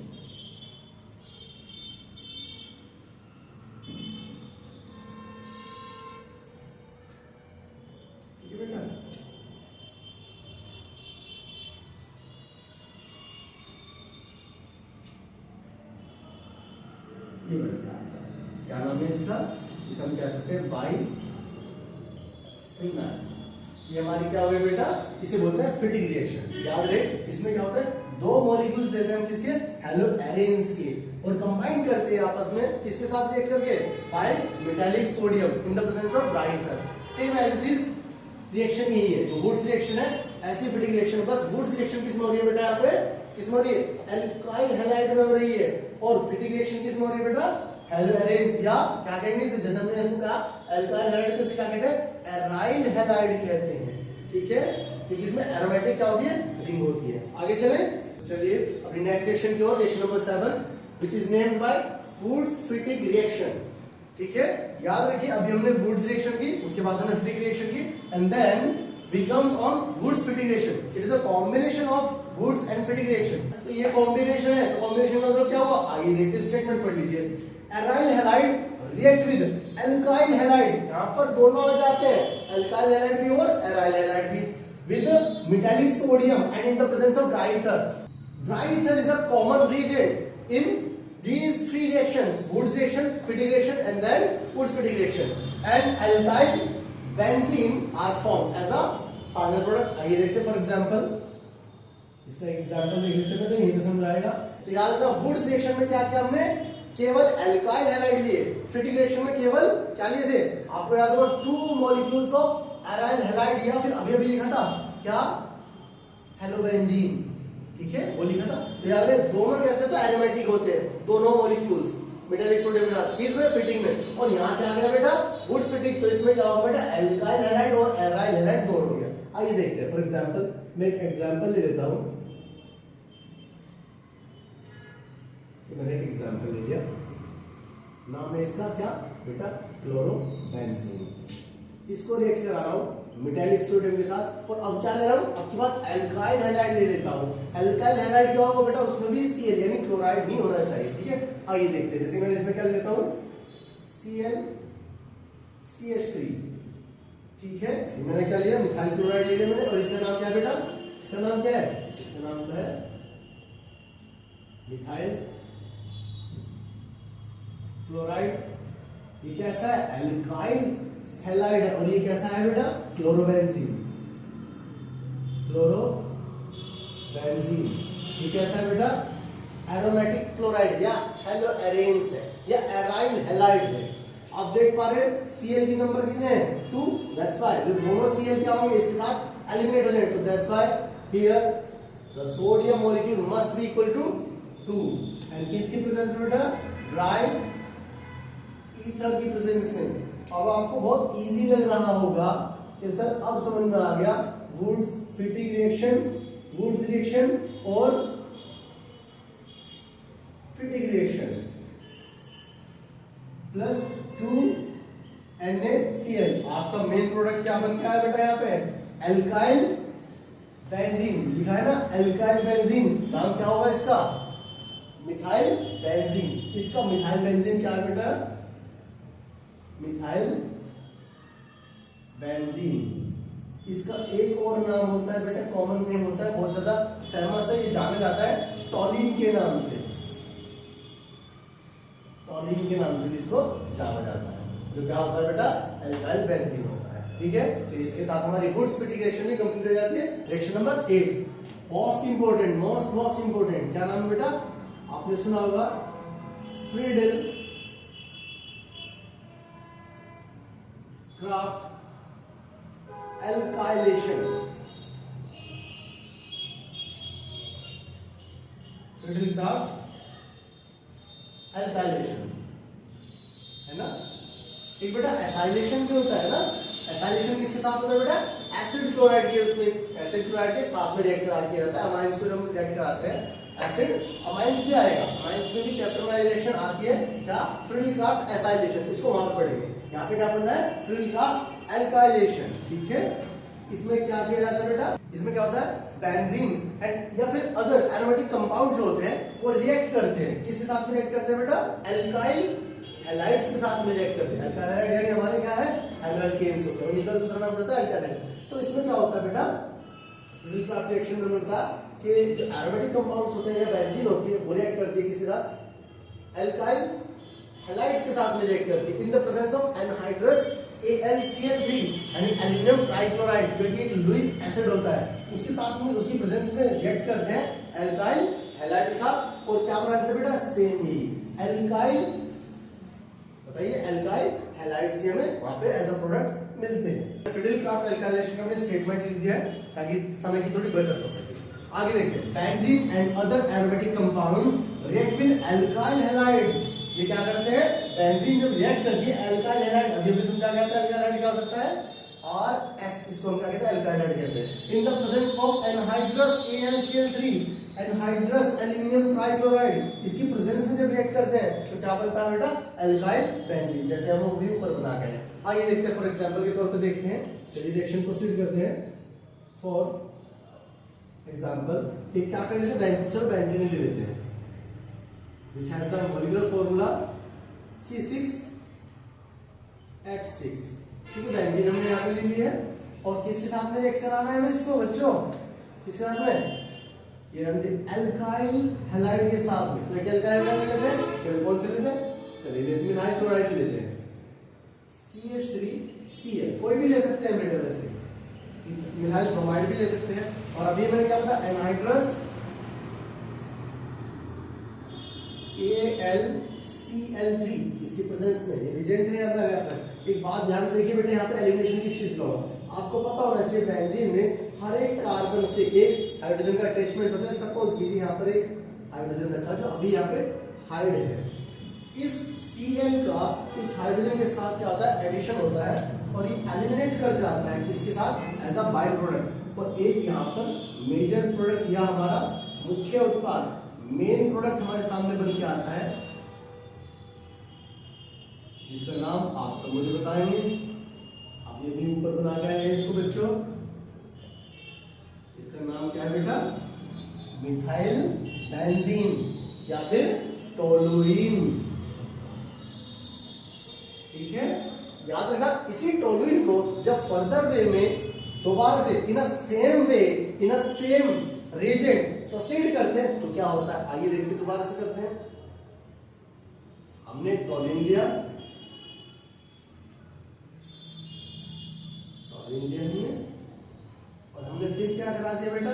Speaker 1: ठीक है बेटा, ये बेटा क्या नाम है इसका, इसे हम कह सकते हैं बाई फिनाइल। ये हमारी क्या हो गई बेटा, इसे बोलते हैं फिटिंग रिएक्शन। याद रहे, इसमें क्या होता है, 2 मॉलिक्यूल्स लेते हैं हम किसके, हैलोएरेन्स के, और कंबाइन करते हैं आपस में, किसके साथ रिएक्ट करके, by metallic sodium in the presence of dry ether. Same as it is reaction यही है, जो वुड्स रिएक्शन है ऐसी फिटिंग रिएक्शन, बस वुड्स रिएक्शन किसमें हो रही है बेटा, यहाँ पे किसमें हो रही है, एल्काइल हैलाइड में हो रही है, और फिटिंग रिएक्शन किसमें हो रही है बेटा, हैलोएरेन्स, या क्या कहेंगे इसे, जैसे हमने इसको कहा एल्काइल हैलाइड, तो इसे क्या कहते हैं, एराइल हैलाइड कहते हैं, ठीक है, क्योंकि इसमें एरोमेटिक क्या होती है, रिंग होती है। आगे चले, चलिए अपनी नेक्स्ट रिएक्शन की ओर, reaction number 7 which is named by Wurtz Fittig reaction, ठीक है। याद रखिए, अभी हमने वुड्स रिएक्शन की, उसके बाद हमने फिटिंग रिएक्शन की, and then we comes on Wurtz Fittig reaction. It is a combination of Wurtz and Fittig reaction. तो ये कॉम्बिनेशन है, तो कॉम्बिनेशन का मतलब क्या हुआ, आइए देखते हैं, स्टेटमेंट पढ़ लीजिए। Aryl halide react with alkyl halide, यहां पर दोनों आ जाते हैं, एल्काइल हैलाइड भी और एराइल हैलाइड भी, with metallic sodium and in the presence of dry ether. Dry ether is a common reagent in these 3 reactions, Woods reaction, fitting reaction, and then Woods fitting reaction, and alkyl benzene are formed as a final product। आइए देखते हैं, for example इसका example देख लेते हैं, तो यहीं पे समझ आएगा। तो याद रखना, वुड्स रिएक्शन में क्या किया हमने, केवल एल्काइल हैलाइड लिए, फिटिंग रिएक्शन में केवल क्या लिए थे, आपको याद होगा 2 मॉलिक्यूल्स ऑफ एराइल हैलाइड, या फिर अभी अभी लिखा था क्या, हेलोबेंजीन, ठीक है, वो लिखा था। तो याद रहे, दोनों कैसे तो एरोमेटिक होते हैं, दोनों मॉलिक्यूल्स मेटालिक सोडियम के साथ, इसमें फिटिंग में, और यहाँ क्या आ गया बेटा, वुड्स फिटिंग, तो इसमें क्या होगा बेटा, एल्काइल हैलाइड और एराइल हैलाइड दोनों हो गया। आइए देखते हैं, फॉर एग्जांपल मैं एक एग्जांपल ले लेता हूं, मैंने एक एग्जांपल ले लिया, नाम है इसका क्या बेटा, क्लोरोबेंजीन। इसको रिएक्ट करा रहा हूं मेटालिक सोडियम के साथ, और अब क्या ले रहा हूं, अब की बात एल्काइल हैलाइड ले लेता हूं। एल्काइल हैलाइड क्या होगा बेटा, उसमें भी Cl यानी क्लोराइड नहीं होना चाहिए, ठीक है। आइए देखते हैं, जैसे मैं इसमें क्या लेता हूं, Cl CH3, ठीक है, मैंने क्या लिया, मिथाइल क्लोराइड ले लिया मैंने, और इसका नाम क्या है बेटा, इसका नाम क्या है, इसका नाम तो है मिथाइल क्लोराइड। ये कैसा है, एल्काइल हैलाइड है, और ये कैसा है बेटा, क्लोरोबेंजीन, क्लोरोबेंजीन। ये कैसा है बेटा, एरोमेटिक क्लोराइड या हैलोएरेन्स है, या एराइल हैलाइड है। आप देख पा रहे हैं Cl की नंबर कितने हैं, 2, दैट्स व्हाई दोनों Cl क्या होंगे, इसके साथ एलिमिनेट हो जाएंगे, तो that's why here the sodium molecule must be equal to 2, and किसकी प्रेजेंस में बेटा, ड्राई ईथर की प्रेजेंस में। अब आपको बहुत इजी लग रहा होगा कि सर अब समझ में आ गया, Wurtz Fittig reaction, Wurtz reaction और फिटिंग रिएक्शन प्लस 2NaCl। आपका मेन प्रोडक्ट क्या बन गया है बेटा, यहाँ पे एल्काइल बेंजीन लिखा है ना, एल्काइल बेंजीन। नाम क्या होगा इसका, मिथाइल बेंजीन। इसका मिथाइल बेंजीन क्या है बेटा, मिथाइल बेंजीन। इसका एक और नाम होता है बेटा, कॉमन नेम होता है, बहुत ज्यादा फेमस है, ये जाना जाता है टॉलिन के नाम से। टॉलिन के नाम से इसको जाना जाता है, जो क्या होता है बेटा, एल्काइल बेंजीन होता है। ठीक है, तो इसके साथ हमारी वुड्स फिटिंग रिएक्शन भी कंप्लीट हो जाती है। Reaction number 8 most important, most important, क्या नाम है बेटा, आपने सुना होगा Friedel craft alkylation. Friedel craft alkylation है ना। एक बेटा एसाइलेशन भी होता है ना, एसाइलेशन किसके साथ होता है बेटा, एसिड क्लोराइड के, उसमें एसिड क्लोराइड के साथ में रिएक्ट किया जाता है। अमाइंस को जब रिएक्ट कराते हैं एसिड अमाइंस भी आएगा, अमाइंस में भी चैप्टर में रिएक्शन आती है क्या, फ्रीडल क्राफ्ट एसाइलेशन, इसको वहां पर पढ़ेंगे। यहाँ पे क्या पढ़ना है, फ्रीडल क्राफ्ट एल्काइलेशन। ठीक है, इसमें क्या किया जाता है बेटा, इसमें क्या होता है, बेंजीन एंड या फिर अदर एरोमेटिक कंपाउंड जो होते हैं वो रिएक्ट करते हैं, किसके साथ में रिएक्ट करते हैं बेटा, एल्काइल हैलाइड्स के साथ में रिएक्ट करते हैं। एल्काइल हैलाइड यानी हमारे क्या है, एल्केन्स होते हैं, उनका दूसरा नाम होता है एल्काइल। तो इसमें क्या होता है बेटा, फ्रीडल क्राफ्ट रिएक्शन में मिलता है कि जो एरोमेटिक कंपाउंड्स होते हैं या बेंजीन होती है वो रिएक्ट करती है किसके साथ, एल्काइल हैलाइड्स के साथ में रिएक्ट करती है इन the presence of anhydrous AlCl3 यानी एल्यूमिनियम ट्राइक्लोराइड, जो कि लुईस एसिड होता है, उसके साथ में, उसकी प्रेजेंस में रिएक्ट करते हैं एल्काइल हैलाइड के साथ, और क्या बनाते हैं बेटा, सेम ही एल्काइल, बताइए, एल्काइल हैलाइड से हमें वहां पे एज अ प्रोडक्ट मिलते हैं। फ्रीडल क्राफ्ट एल्काइलेशन का मैंने स्टेटमेंट लिख दिया है ताकि समय की थोड़ी बचत हो सके। आगे देखते हैं, benzene and other aromatic compounds react with alkyl halide. ये क्या करते हैं, बेंजीन जब रिएक्ट करती है एल्काइल हैलाइड, अभी भी समझा गया था एल्काइल हैलाइड क्या हो सकता है, RX, इसको हम क्या कहते हैं, एल्काइल हैलाइड कहते हैं। In the presence of anhydrous AlCl3, anhydrous aluminium trichloride, इसकी प्रेजेंस में जब रिएक्ट करते हैं तो क्या बनता है बेटा, एल्काइल बेंजीन, जैसे हम अभी ऊपर बना गए। आगे देखते हैं, फॉर एग्जांपल के तौर पे देखते हैं, चलिए रिएक्शन प्रोसीड करते हैं। फॉर एग्जांपल एक क्या कर लेते हैं, चलो बेंजीन ले लेते हैं, which has the molecular formula C6H6। ठीक है, बेंजीन हमने यहाँ पे ले लिया है, और किसके साथ में रिएक्ट कराना है हमें इसको बच्चों, किसके साथ में, ये हम एल्काइल हैलाइड के साथ में। तो एक एल्काइल हैलाइड लेते हैं, चलो कौन से लेते हैं, चलिए मिथाइल क्लोराइड लेते हैं, CH3Cl, कोई भी ले सकते हैं बेटा, वैसे मिथाइल ब्रोमाइड भी ले सकते हैं। और अभी मैंने क्या बताया, एनहाइड्रस AlCl3, इसकी प्रेजेंस में ये रिजेंट है अपना रेफर। एक बात ध्यान से देखिए बेटा, यहाँ पे एलिमिनेशन किस चीज का होगा, आपको पता होना चाहिए, बेंजीन में हर एक कार्बन से एक हाइड्रोजन का अटैचमेंट होता है। सपोज कीजिए यहाँ पर एक हाइड्रोजन रखा जो अभी यहाँ पे हाइड है, इस Cl का इस हाइड्रोजन के साथ क्या होता है, एडिशन होता है, और ये एलिमिनेट कर जाता है किसके साथ, एज अ बाय प्रोडक्ट, और एक यहाँ पर मेजर प्रोडक्ट या हमारा मुख्य उत्पाद, मेन प्रोडक्ट हमारे सामने बन के आता है, जिसका नाम आप सब मुझे बताएंगे। आप ये भी ऊपर बना गए हैं इसको बच्चों, इसका नाम क्या है बेटा, मिथाइल बेंजीन या फिर टोलुइन। ठीक है, याद रखना, इसी टोलुइन को जब फर्दर वे में दोबारा से in a same way, in a same reagent proceed करते हैं तो क्या होता है, आइए देखते हैं, दोबारा से करते हैं। हमने टोलुइन लिया, टोलुइन लिया हमने, और हमने फिर क्या करा दिया बेटा,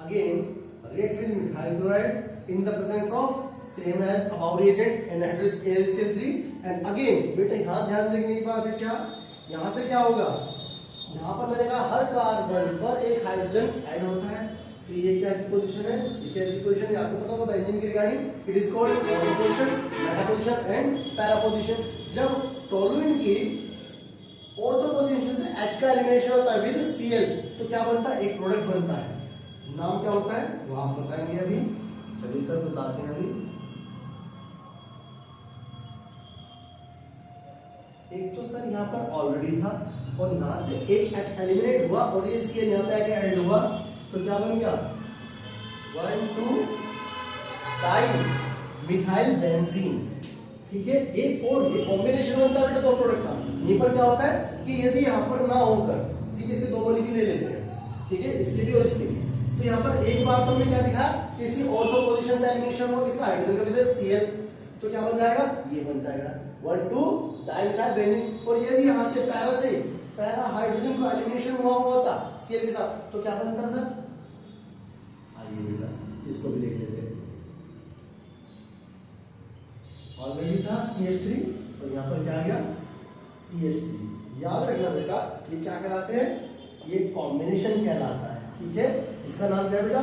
Speaker 1: again react with methyl chloride in the presence of same as about reagent anhydrous AlCl3, and again बेटा यहां ध्यान रखने की बात है, क्या यहां से क्या होगा, यहां पर मैंने कहा हर कार्बन पर एक हाइड्रोजन ऐड होता है, तो ये कैसी पोजीशन है, ये कैसी पोजीशन है आपको पता होगा बेंजीन की regarding, it is called ortho position, Meta position and para position. जब टोलुइन की ऑर्थो पोजीशन से H का एलिमिनेशन होता है विद Cl तो क्या बनता है, एक प्रोडक्ट बनता है, नाम क्या होता है वो आप बताएंगे अभी। चलिए सर बताते हैं अभी। एक तो सर यहाँ पर ऑलरेडी था और यहाँ से एक H एलिमिनेट हुआ और ये Cl यहाँ पे आके ऐड हुआ तो क्या बन गया 1,2 डाई मिथाइल बेंजीन। ठीक है, एक और ये कॉम्बिनेशन बनता है बेटा दो प्रोडक्ट का। यहीं पर क्या होता है कि यदि यहाँ पर ना होकर, ठीक है, इसके दो मॉलिक्यूल ले लेते हैं, ठीक है, इसके भी और इसके भी, तो यहाँ पर एक बार तो हमने क्या दिखा कि इसकी ऑर्थो पोजीशन से एलिमिनेशन हो, इसका हाइड्रोजन का विधेय Cl तो क्या बन जाएगा, ये बन जाएगा 1,2 डाइमिथाइल बेंजीन। और यदि यहाँ से पैरा हाइड्रोजन का एलिमिनेशन हुआ होता Cl के साथ तो क्या बनता सर, आइए बेटा इसको भी देख लेते हैं। ऑलरेडी था CH3 और यहाँ पर क्या आ गया CH3। याद रखना बेटा ये क्या कहलाते हैं, ये कॉम्बिनेशन कहलाता है। ठीक है, इसका नाम क्या बेटा,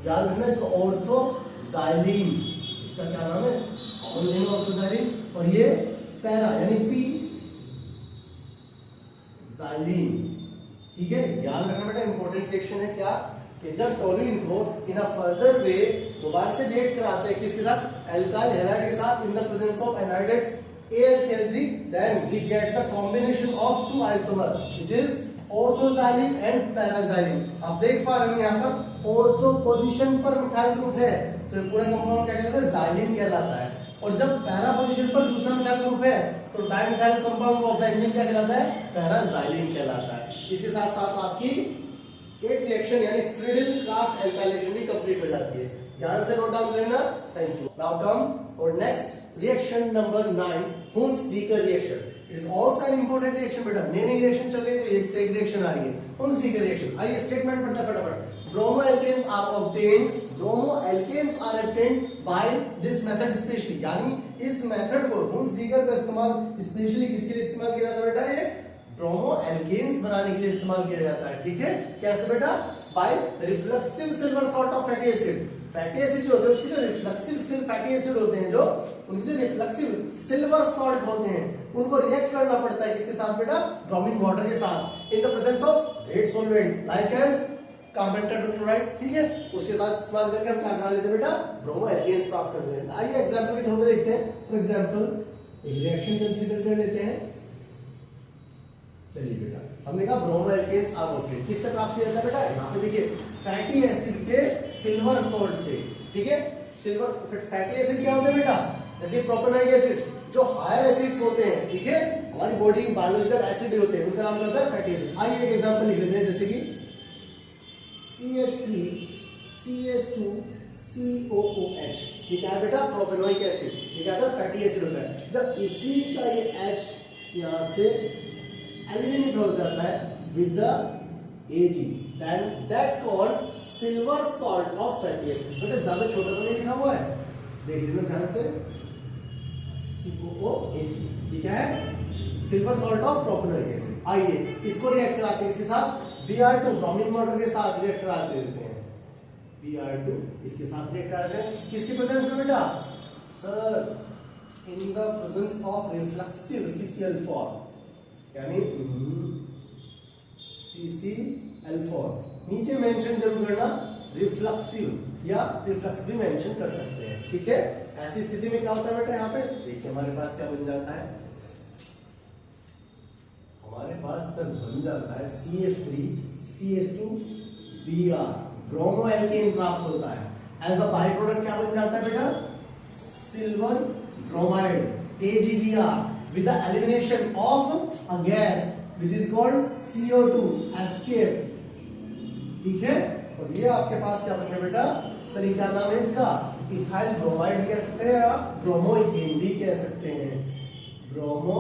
Speaker 1: याद रखना इसको ऑर्थोजाइलीन, इसका क्या नाम है ऑर्थोजाइलीन। और ये पैरा यानी पी जाइलीन। ठीक है, याद रखना बेटा इंपॉर्टेंट रिएक्शन है क्या कि जब टोलुइन को इन अ फर्दर वे दोबारा से रिएक्ट कराते हैं किसके साथ, एल्काइल हैलाइड के साथ in the presence of anhydrous AlCl3 then we get the combination of two isomer which is orthoxylene and paraxylene। आप देख पा रहे हैं यहाँ पर ऑर्थो पोजीशन पर मिथाइल ग्रुप है तो पूरा कंपाउंड क्या कहलाता है, जाइलीन कहलाता है। और जब पैरा पोजीशन पर दूसरा मिथाइल ग्रुप है तो डाइमिथाइल कंपाउंड ऑफ बेंजीन क्या कहलाता है, पैराजाइलीन कहलाता है। इसके साथ साथ आपकी एक रिएक्शन यानी फ्रीडल-क्राफ्ट एल्काइलेशन भी कंप्लीट हो जाती है। ध्यान से नोट डाउन करना। Thank you. नाउ कम और next reaction number 9, Hunsdiecker reaction. It is also an important reaction बेटा। नई रिएक्शन चल रही है तो एक से एक रिएक्शन आ रही है। हुंस-डीकर रिएक्शन, आइए स्टेटमेंट पढ़ते हैं फटाफट। Bromoalkanes are obtained by this method specially, यानी इस मेथड को हुंस-डीकर का इस्तेमाल स्पेशली किसके लिए इस्तेमाल किया जाता है बेटा, ये ब्रोमोएल्केन्स बनाने के लिए इस्तेमाल किया जाता है। ठीक है, कैसे बेटा, by reflexive silver salt of fatty acid. Fatty acid जो होते हैं उसके जो रिफ्लेक्सिव फैटी एसिड होते हैं, जो उनके जो रिफ्लेक्सिव सिल्वर सॉल्ट होते हैं उनको रिएक्ट करना पड़ता है किसके साथ बेटा, ब्रोमीन वाटर के साथ in the presence of red solvent like as carbon tetrachloride. ठीक है, उसके साथ इस्तेमाल करके हम क्या करा लेते हैं बेटा, ब्रोमोएल्केन्स प्राप्त कर लेते हैं। आइए एग्जांपल के थ्रू में देखते हैं। फॉर एग्जांपल एक रिएक्शन कंसीडर कर लेते हैं। चलिए बेटा, हमने कहा ब्रोमोएल्केन्स आर ऑब्टेन्ड, किससे प्राप्त किया जाता है बेटा, यहाँ पे देखिए फैटी एसिड के सिल्वर सॉल्ट से। ठीक है, सिल्वर फैटी एसिड क्या होते हैं बेटा, जैसे प्रोपेनोइक एसिड जो हायर एसिड्स होते हैं। ठीक है, हमारी बॉडी में बायोलॉजिकल एसिड होते हैं, उनका नाम क्या होता है, फैटी एसिड। आइए एक एग्जांपल लिख लेते हैं, जैसे कि CH3 CH2 COOH, ये क्या है बेटा, प्रोपेनोइक एसिड। ये क्या होता है, फैटी एसिड होता है। जब इसी का ये H यहाँ से एलिमिनेट हो जाता है with the Ag, then that called silver salt of fatty acids। बेटा ज्यादा छोटा तो नहीं लिखा हुआ है, देख लीजिए ध्यान से, COOH, ये क्या है, silver salt of propanoic acid. आइए इसको रिएक्ट कराते हैं इसके साथ Br2 ब्रोमीन वाटर के साथ रिएक्ट कराते देते हैं। Br2 इसके साथ रिएक्ट कराते हैं किसके प्रेजेंस में बेटा, sir in the presence of reflexive CCl4, यानी CCl4। नीचे मेंशन जरूर करना रिफ्लेक्सिव या रिफ्लक्स भी मेंशन कर सकते हैं। ठीक है, ऐसी स्थिति में क्या होता है बेटा, यहाँ पे देखिए हमारे पास क्या बन जाता है, हमारे पास सर बन जाता है CH3 CH2 Br, ब्रोमोएल्केन प्राप्त होता है। एज अ बाई प्रोडक्ट क्या बन जाता है बेटा, silver bromide AgBr with the elimination of a gas which is called CO2 escape। ठीक है, और ये आपके पास क्या बन गया बेटा, सर ये क्या नाम है इसका, इथाइल ब्रोमाइड कह सकते हैं या ब्रोमोइथेन भी कह सकते हैं, ब्रोमो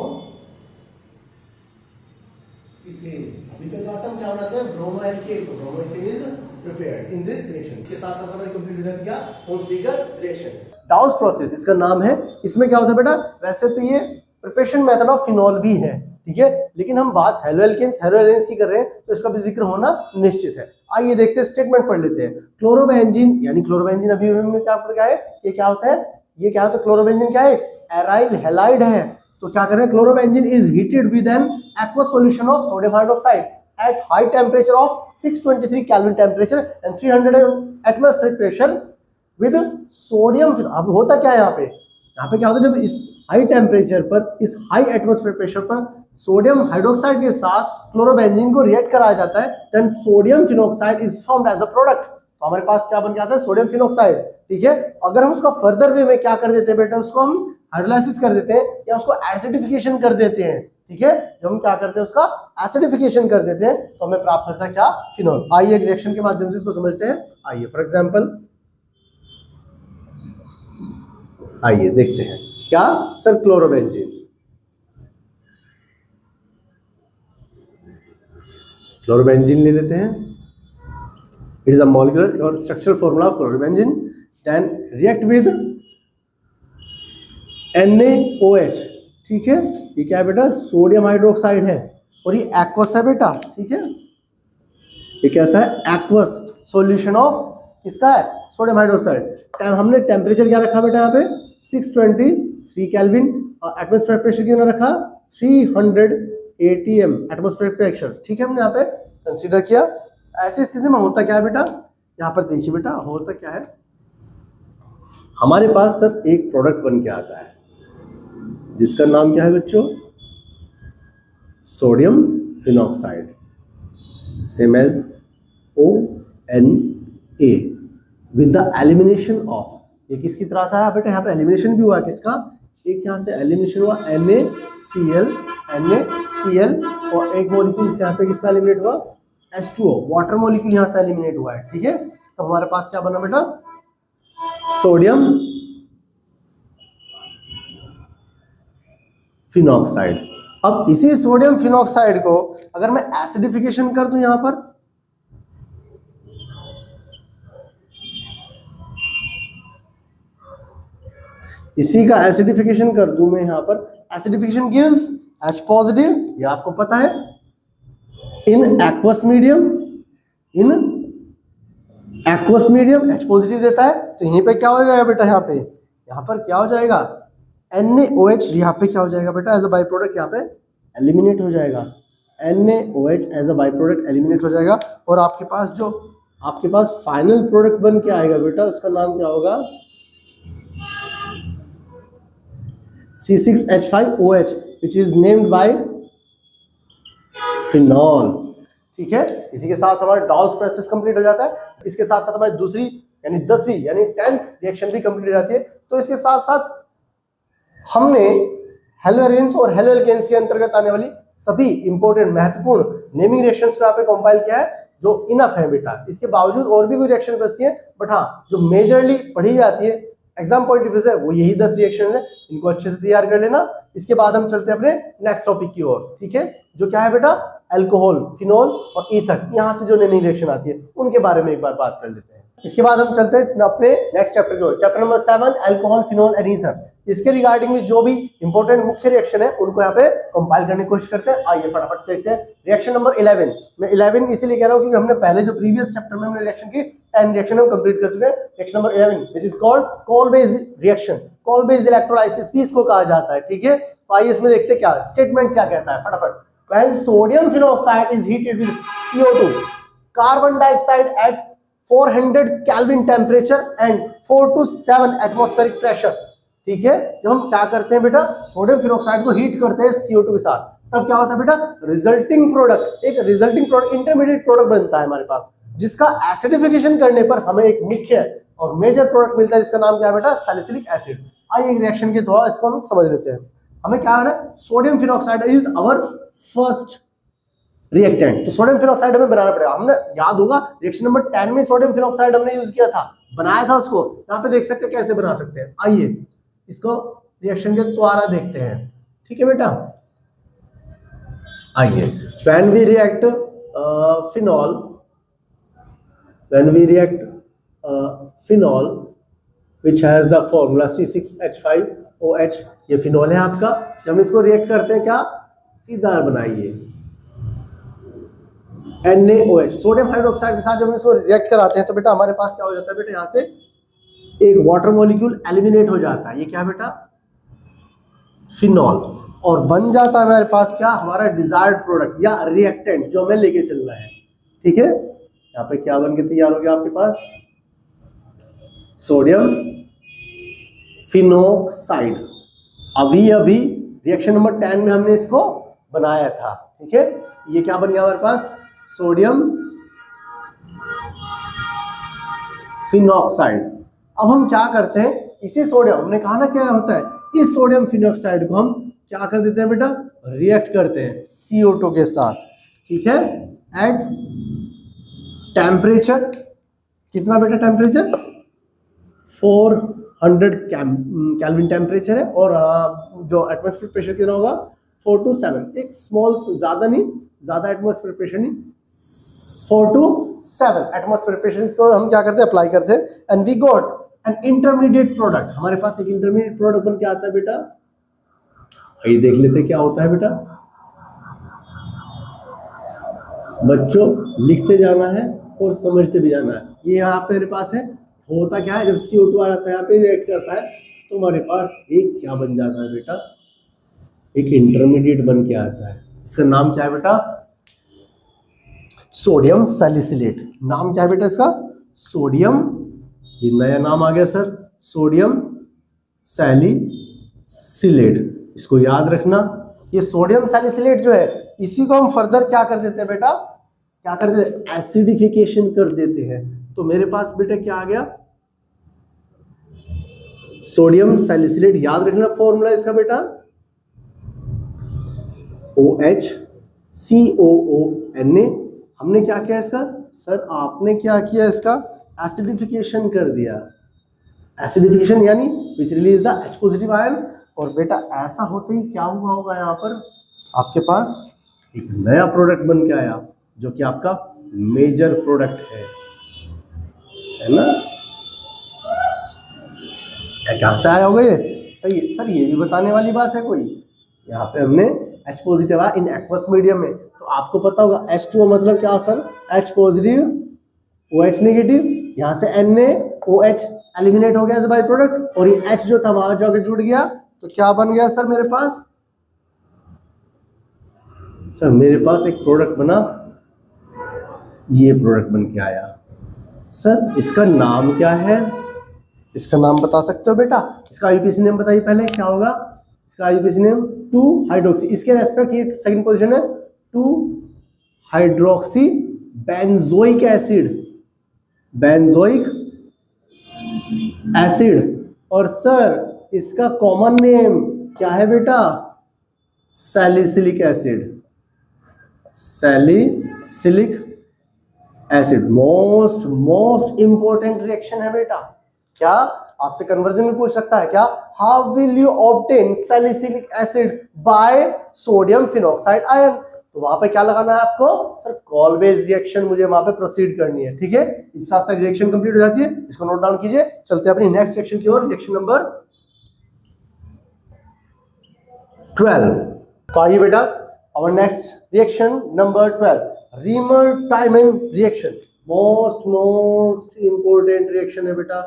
Speaker 1: इथेन। अभी तक बात हम क्या बनाते हैं, ब्रोमोएल्केन, तो bromoethane is prepared in this reaction. इसके साथ साथ हमारे कंप्लीट हो जाती है हुंस-डीकर रिएक्शन। डाउस प्रोसेस इसका नाम है। इसमें क्या होता है बेटा, वैसे तो ये प्रिपरेशन मेथड ऑफ फिनॉल भी है, ठीक है, लेकिन हम बात हेलोएल्केन्स की कर रहे हैं तो इसका भी जिक्र होना निश्चित है। आइए देखते हैं, स्टेटमेंट पढ़ लेते हैं। क्लोरोबेंजीन, यानी क्लोरोबेंजीन अभी हमने क्या पढ़ा है, ये क्या होता है, ये क्या होता है, क्लोरोबेंजीन क्या है, एराइल हैलाइड है। तो क्या करें, chlorobenzene is heated with an aqueous solution of sodium hydroxide at high temperature of 623 Kelvin temperature and 300 atmospheric pressure with sodium। अब होता क्या है यहाँ पे क्या होता है, जब इस हाई टेम्परेचर पर, इस हाई एटमॉस्फेरिक प्रेशर पर सोडियम हाइड्रोक्साइड के साथ क्लोरोबेंजीन को रिएक्ट कराया जाता है, then sodium phenoxide is formed as a product. तो हमारे पास क्या बन के आता है, सोडियम फिनॉक्साइड। ठीक है, अगर हम उसका फर्दर वे में क्या कर देते हैं बेटा, उसको हम हाइड्रोलाइसिस कर देते हैं या उसको एसिडिफिकेशन कर देते हैं। ठीक है, जब हम क्या करते हैं, उसका एसिडिफिकेशन कर देते हैं तो हमें प्राप्त होता है क्या, फिनॉल। आइए एक रिएक्शन के माध्यम से इसको समझते हैं। आइए फॉर एग्जांपल, आइए देखते हैं क्या सर, क्लोरोबेंजीन ले लेते हैं। इट इज अ मॉलिक्यूलर और structural formula of chlorobenzene, then react with NaOH। ठीक है, ये क्या है बेटा, सोडियम हाइड्रोक्साइड है और ये एक्वस है बेटा। ठीक है, ये कैसा है, एक्वस सॉल्यूशन ऑफ किसका है, सोडियम हाइड्रोक्साइड। हमने टेम्परेचर क्या रखा बेटा यहाँ पे, 623 केल्विन, और एटमॉस्फेरिक प्रेशर कितना रखा, 300 atm एटमॉस्फेरिक प्रेशर। ठीक है, हमने यहाँ पे कंसीडर किया। ऐसी स्थिति में होता क्या है बेटा, यहाँ पर देखिए बेटा, होता क्या है, हमारे पास सर एक प्रोडक्ट बन के आता है जिसका नाम क्या है बच्चों, sodium phenoxide, same as ONA with the elimination of, ये किसकी तरह से है बेटा, यहाँ पे एलिमिनेशन भी हुआ किसका, एक यहाँ से एलिमिनेशन हुआ NaCl और एक मॉलिक्यूल यहाँ पे किसका एलिमिनेट हुआ, H2O, वाटर मॉलिक्यूल यहाँ से एलिमिनेट हुआ है। ठीक है, तो हमारे पास क्या बना बेटा, सोडियम फिनॉक्साइड। अब इसी सोडियम फिनॉक्साइड को अगर मैं एसिडिफिकेशन कर दूं, यहां पर इसी का एसिडिफिकेशन कर दूं मैं, यहां पर एसिडिफिकेशन गिव्स H पॉजिटिव, ये आपको पता है, in aqueous medium, H positive देता है। तो यहीं पे क्या हो जाएगा बेटा, यहाँ पर क्या हो जाएगा, NaOH यहाँ पे क्या हो जाएगा बेटा, एज अ बाई प्रोडक्ट यहाँ पे एलिमिनेट हो जाएगा, NaOH as a by product eliminate हो जाएगा। और आपके पास फाइनल प्रोडक्ट बन के आएगा बेटा, उसका नाम क्या होगा, C6H5OH which is named by phenol। ठीक है, इसी के साथ हमारा डॉल्स प्रोसेस कंप्लीट हो जाता है। इसके साथ साथ हमारी दूसरी यानी 10वीं यानी 10th रिएक्शन भी कंप्लीट हो जाती है। तो इसके साथ साथ हमने हेलोएरेन्स और हेलोएल्केन्स के अंतर्गत आने वाली सभी इंपॉर्टेंट महत्वपूर्ण नेमिंग रिएक्शंस को यहाँ पे कंपाइल किया है, जो इनफ है बेटा। इसके बावजूद और भी कोई रिएक्शन बचती है, बट हाँ जो मेजरली पढ़ी जाती है एग्जाम पॉइंट ऑफ व्यू से वो यही 10 रिएक्शन है, इनको अच्छे से तैयार कर लेना। इसके बाद हम चलते हैं अपने नेक्स्ट टॉपिक की ओर। ठीक है, जो क्या है बेटा, अल्कोहल, फिनॉल और ईथर, यहाँ से जो नेमिंग रिएक्शन आती है उनके बारे में एक बार बात कर लेते हैं। इसके बाद हम चलते हैं अपने नेक्स्ट चैप्टर की ओर, chapter number 7, alcohol, phenol and ether. इसके रिगार्डिंग में जो भी इंपॉर्टेंट मुख्य रिएक्शन है उनको यहाँ पे कंपाइल करने की कोशिश करते हैं। आइए फटाफट देखते हैं। रिएक्शन नंबर 11, मैं 11 इसीलिए कह रहा हूँ क्योंकि हमने पहले जो प्रीवियस चैप्टर में हमने रिएक्शन की 10 रिएक्शन हम कंप्लीट कर चुके हैं। Reaction number 11 which is called call base reaction, call base electrolysis भी इसको कहा जाता है। ठीक है, तो आइए इसमें देखते हैं क्या स्टेटमेंट क्या कहता है फटाफट। When sodium phenoxide is heated with CO2, carbon dioxide at 400 Kelvin temperature and 4 to 7 atmospheric pressure। ठीक है, जब हम क्या करते हैं बेटा, सोडियम फिनॉक्साइड को हीट करते हैं CO2 के साथ, तब क्या होता है बेटा, रिजल्टिंग प्रोडक्ट, एक रिजल्टिंग प्रोडक्ट, इंटरमीडिएट प्रोडक्ट बनता है हमारे पास, जिसका एसिडिफिकेशन करने पर हमें एक मुख्य और मेजर प्रोडक्ट मिलता है, जिसका नाम क्या है बेटा, सैलिसिलिक एसिड। आइए रिएक्शन के द्वारा इसको हम समझ लेते हैं। हमें क्या है, sodium phenoxide is our first reactant. तो सोडियम फिनॉक्साइड हमें बनाना पड़ेगा। हमने याद होगा रिएक्शन नंबर 10 में सोडियम फिनॉक्साइड हमने यूज किया था, बनाया था उसको। यहाँ पे देख सकते हैं कैसे बना सकते हैं। आइए इसको रिएक्शन के द्वारा देखते हैं। ठीक है बेटा, आइए when we react phenol, phenol which has the formula C6H5OH, ये फिनॉल है आपका। जब हम इसको रिएक्ट करते हैं क्या, सीधा बनाइए NaOH, सोडियम हाइड्रोक्साइड के साथ जब हम इसको रिएक्ट कराते हैं तो बेटा हमारे पास क्या हो जाता है बेटा, यहाँ से एक वाटर मॉलिक्यूल एलिमिनेट हो जाता है। ये क्या बेटा, फिनॉल, और बन जाता है हमारे पास क्या, हमारा डिजायर्ड प्रोडक्ट या रिएक्टेंट जो हमें लेके चलना है। ठीक है, यहाँ पे क्या बन के तैयार हो गया आपके पास, सोडियम फिनोक्साइड। अभी अभी रिएक्शन नंबर 10 में हमने इसको बनाया था। ठीक है, ये क्या बन गया हमारे पास, सोडियम फिनोक्साइड। अब हम क्या करते हैं, इसी सोडियम, हमने कहा ना क्या होता है, इस सोडियम फिनोक्साइड को हम क्या कर देते हैं बेटा, रिएक्ट करते हैं CO2 के साथ। ठीक है, एट टेम्परेचर कितना बेटा, टेम्परेचर 400 केल्विन टेम्परेचर है, और जो एटमॉस्फेरिक प्रेशर कितना होगा 4 to 7, एक स्मॉल, ज्यादा नहीं, ज्यादा एटमॉस्फेरिक प्रेशर नहीं, 4 to 7 एटमॉस्फेरिक प्रेशर। सो हम क्या करते हैं, अप्लाई करते हैं, and we got an intermediate product. हमारे पास एक इंटरमीडिएट प्रोडक्ट बन के आता है बेटा, ये देख लेते हैं क्या होता है बेटा। बच्चों लिखते जाना है और समझते भी जाना है। ये यहाँ पे मेरे पास है, होता क्या है, जब CO2 आ जाता है यहाँ पे रिएक्ट करता है तो हमारे पास एक क्या बन जाता है बेटा, एक इंटरमीडिएट बन के आता है। इसका नाम क्या है बेटा, सोडियम सैलिसिलेट। नाम क्या है बेटा इसका, सोडियम, ये नया नाम आ गया सर, सोडियम सैलिसिलेट। इसको याद रखना, ये सोडियम सैलिसिलेट जो है, इसी को हम फर्दर क्या कर देते हैं बेटा, क्या कर देते हैं, एसिडिफिकेशन कर देते हैं। तो मेरे पास बेटा क्या आ गया, सोडियम सैलिसिलेट। याद रखना फॉर्मूला इसका बेटा, OH COO Na। हमने क्या किया इसका, सर आपने क्या किया इसका, एसिडिफिकेशन कर दिया। एसिडिफिकेशन यानी विच release the H positive ion. और बेटा ऐसा होते ही क्या हुआ होगा, यहाँ पर आपके पास एक नया प्रोडक्ट बन के आया जो कि आपका मेजर प्रोडक्ट है ना। कहाँ से आया होगा ये, सर ये भी बताने वाली बात है कोई। यहाँ पे हमने H पॉजिटिव आया इन एक्वस मीडियम में, तो आपको पता होगा H2O मतलब क्या sir, H positive OH negative. यहाँ से NaOH एलिमिनेट हो गया एज बाई प्रोडक्ट, और ये H जो था वहां जाकर जुड़ गया, तो क्या बन गया सर मेरे पास, सर मेरे पास एक प्रोडक्ट बना, ये प्रोडक्ट बन के आया। सर इसका नाम क्या है, इसका नाम बता सकते हो बेटा, इसका IUPAC नेम बताइए पहले क्या होगा, इसका IUPAC नेम 2 हाइड्रोक्सी, इसके रेस्पेक्ट ये सेकंड पोजीशन है 2 hydroxy benzoic acid, benzoic acid. और सर इसका कॉमन नेम क्या है बेटा, salicylic acid, salicylic acid. Most important reaction है बेटा। क्या आपसे कन्वर्जन में पूछ सकता है क्या, how will you obtain salicylic acid by sodium phenoxide ion. तो वहां पे क्या लगाना है आपको, सर कॉल-बेस्ड रिएक्शन मुझे वहां पे प्रोसीड करनी है। ठीक है, इस साथ साथ रिएक्शन कंप्लीट हो जाती है, इसको नोट डाउन कीजिए। चलते हैं अपनी नेक्स्ट रिएक्शन की ओर, रिएक्शन नंबर 12। तो आइए बेटा, our next reaction number 12, Riemer-Tiemann reaction। Most important reaction है बेटा,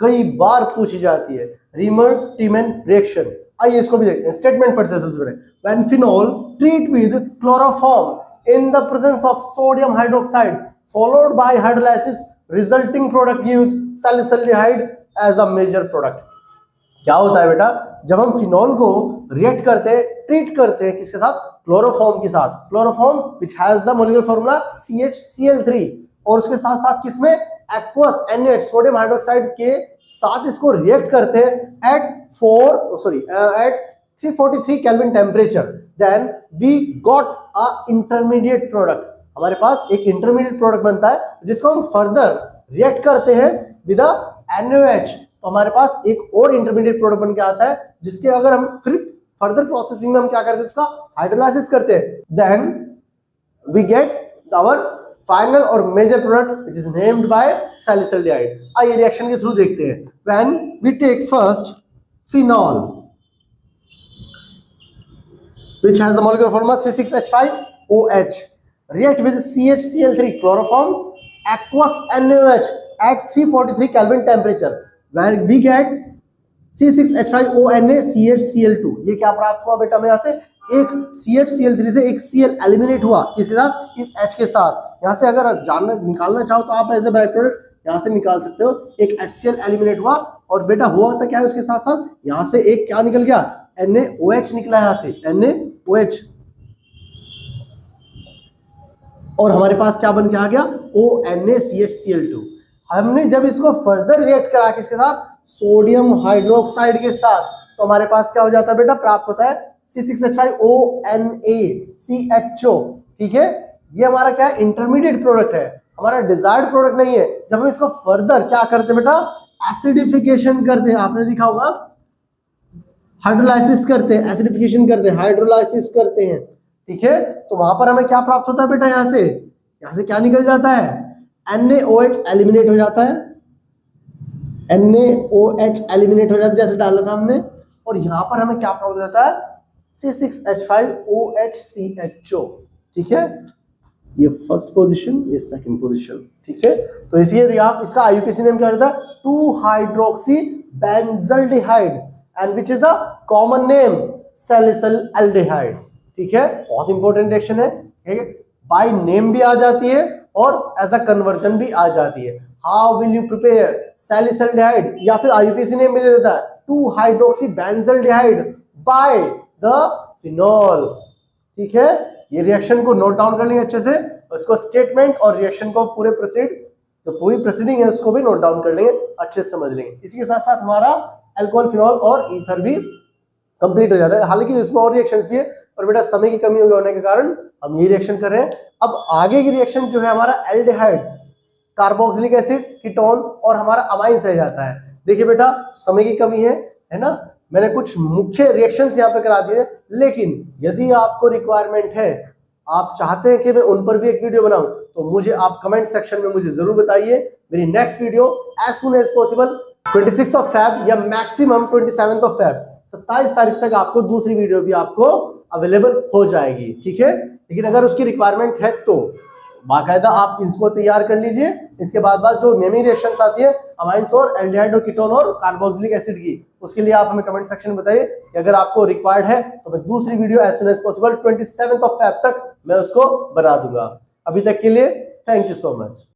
Speaker 1: कई बार पूछी जाती है, Riemer-Tiemann रिएक्शन। आइए इसको भी देखते हैं, स्टेटमेंट पढ़ते हैं सबसे पहले। When phenol treat with chloroform in the presence of sodium hydroxide followed by hydrolysis, resulting product gives salicylic as a major product। क्या होता है बेटा, जब हम फिनॉल को रिएक्ट करते हैं, ट्रीट करते हैं किसके साथ, क्लोरोफॉर्म के साथ, chloroform which has the molecular formula CHCl3, और उसके साथ साथ किसमें, एक्वस NaOH सोडियम हाइड्रोक्साइड के साथ इसको रिएक्ट करते हैं at 343 Kelvin temperature, then we got a intermediate product. हमारे पास एक इंटरमीडिएट प्रोडक्ट बनता है जिसको हम फर्दर रिएक्ट करते हैं विद NaOH, तो हमारे पास एक और इंटरमीडिएट प्रोडक्ट बन के आता है, जिसके अगर हम फिर फर्दर प्रोसेसिंग में हम क्या करते हैं, उसका हाइड्रोलाइसिस करते हैं, then we get our final और major product which is named by salicylide. आइए रिएक्शन के थ्रू देखते हैं। When we take first phenol, which has the molecular formula C6H5OH. React with CHCl3 chloroform aqueous NaOH at 343 Kelvin temperature when we get C6H5ONaCHCl2. ये क्या प्राप्त हुआ बेटा में यहाँ से एक CHCl3 से एक Cl एलिमिनेट हुआ किसके साथ, इस H के साथ। यहाँ से अगर जानना निकालना चाहो तो आप एज ए बाय प्रोडक्ट यहाँ से निकाल सकते हो, एक HCl एलिमिनेट हुआ और बेटा हुआ था क्या है उसके साथ साथ यहाँ से एक क्या निकल गया, NaOH निकला यहाँ से NaOH, और हमारे पास क्या बन के आ गया ONaCHCl2। हमने जब इसको फर्दर रिएक्ट करा किसके साथ, सोडियम हाइड्रोक्साइड के साथ, तो हमारे पास क्या हो जाता है बेटा, प्राप्त होता है C6H5ONaCHO। ठीक है, ये हमारा क्या है, इंटरमीडिएट प्रोडक्ट है, हमारा डिजायर्ड प्रोडक्ट नहीं है। जब हम इसको फर्दर क्या करते हैं बेटा, एसिडिफिकेशन करते हैं, आपने देखा होगा हाइड्रोलाइसिस करते हैं, एसिडिफिकेशन करते हैं, हाइड्रोलाइसिस करते हैं। ठीक है, तो वहां पर हमें क्या प्राप्त होता है बेटा, यहाँ से क्या निकल जाता है, NaOH एलिमिनेट हो जाता है, NaOH एलिमिनेट हो जाता है जैसे डाला था हमने, और यहां पर हमें क्या प्राप्त हो जाता है C6H5OHCHO। ठीक है, ये फर्स्ट पोजीशन, ये सेकंड पोजीशन। ठीक है, तो इसलिए आप इसका आईयूपीएसी नेम क्या होता है, two hydroxy benzaldehyde and which is the common name salicylaldehyde. ठीक है, बहुत इंपॉर्टेंट रिएक्शन है, ठीक है, बाय नेम भी आ जाती है और एज अ कन्वर्जन भी आ जाती है। हाउ विल यू प्रिपेयर सैलिसिलएल्डिहाइड, या फिर आईयूपीएसी नेम भी दे देता है two hydroxy benzaldehyde by the phenol. ठीक है, ये रिएक्शन को नोट डाउन कर लेंगे अच्छे से, उसको स्टेटमेंट और रिएक्शन को पूरी प्रोसीडिंग है उसको भी नोट डाउन कर लेंगे, अच्छे से समझ लेंगे। इसी के साथ साथ हमारा अल्कोहल, फिनॉल और ईथर भी कंप्लीट हो जाता है। हालांकि इसमें और रिएक्शंस भी है, पर बेटा समय की कमी होने के कारण हम ये रिएक्शन कर रहे हैं। अब आगे की रिएक्शन जो है हमारा एल्डिहाइड, कार्बोक्सिलिक एसिड, कीटोन और हमारा अमाइंस रह जाता है। देखिए बेटा समय की कमी है ना, मैंने कुछ मुख्य रिएक्शंस यहाँ पे करा दिए, लेकिन यदि आपको रिक्वायरमेंट है, आप चाहते हैं कि मैं उन पर भी एक वीडियो बनाऊं, तो मुझे आप कमेंट सेक्शन में मुझे जरूर बताइए। मेरी next video as soon as possible 26 of Feb या मैक्सिमम 27 ऑफ फेब, 27 तारीख तक आपको दूसरी वीडियो भी आपको अवेलेबल हो जाएगी। ठीक है, लेकिन अगर उसकी रिक्वायरमेंट है तो बाकायदा आप इसको तैयार कर लीजिए। इसके बाद जो नेमिंग रिएक्शंस आती है अमाइंस और एल्डिहाइड और कीटोन और कार्बोक्सिलिक एसिड की, उसके लिए आप हमें कमेंट सेक्शन में बताइए कि अगर आपको रिक्वायर्ड है तो मैं दूसरी video as soon as possible 27 of Feb तक मैं उसको बना दूंगा। अभी तक के लिए थैंक यू सो मच।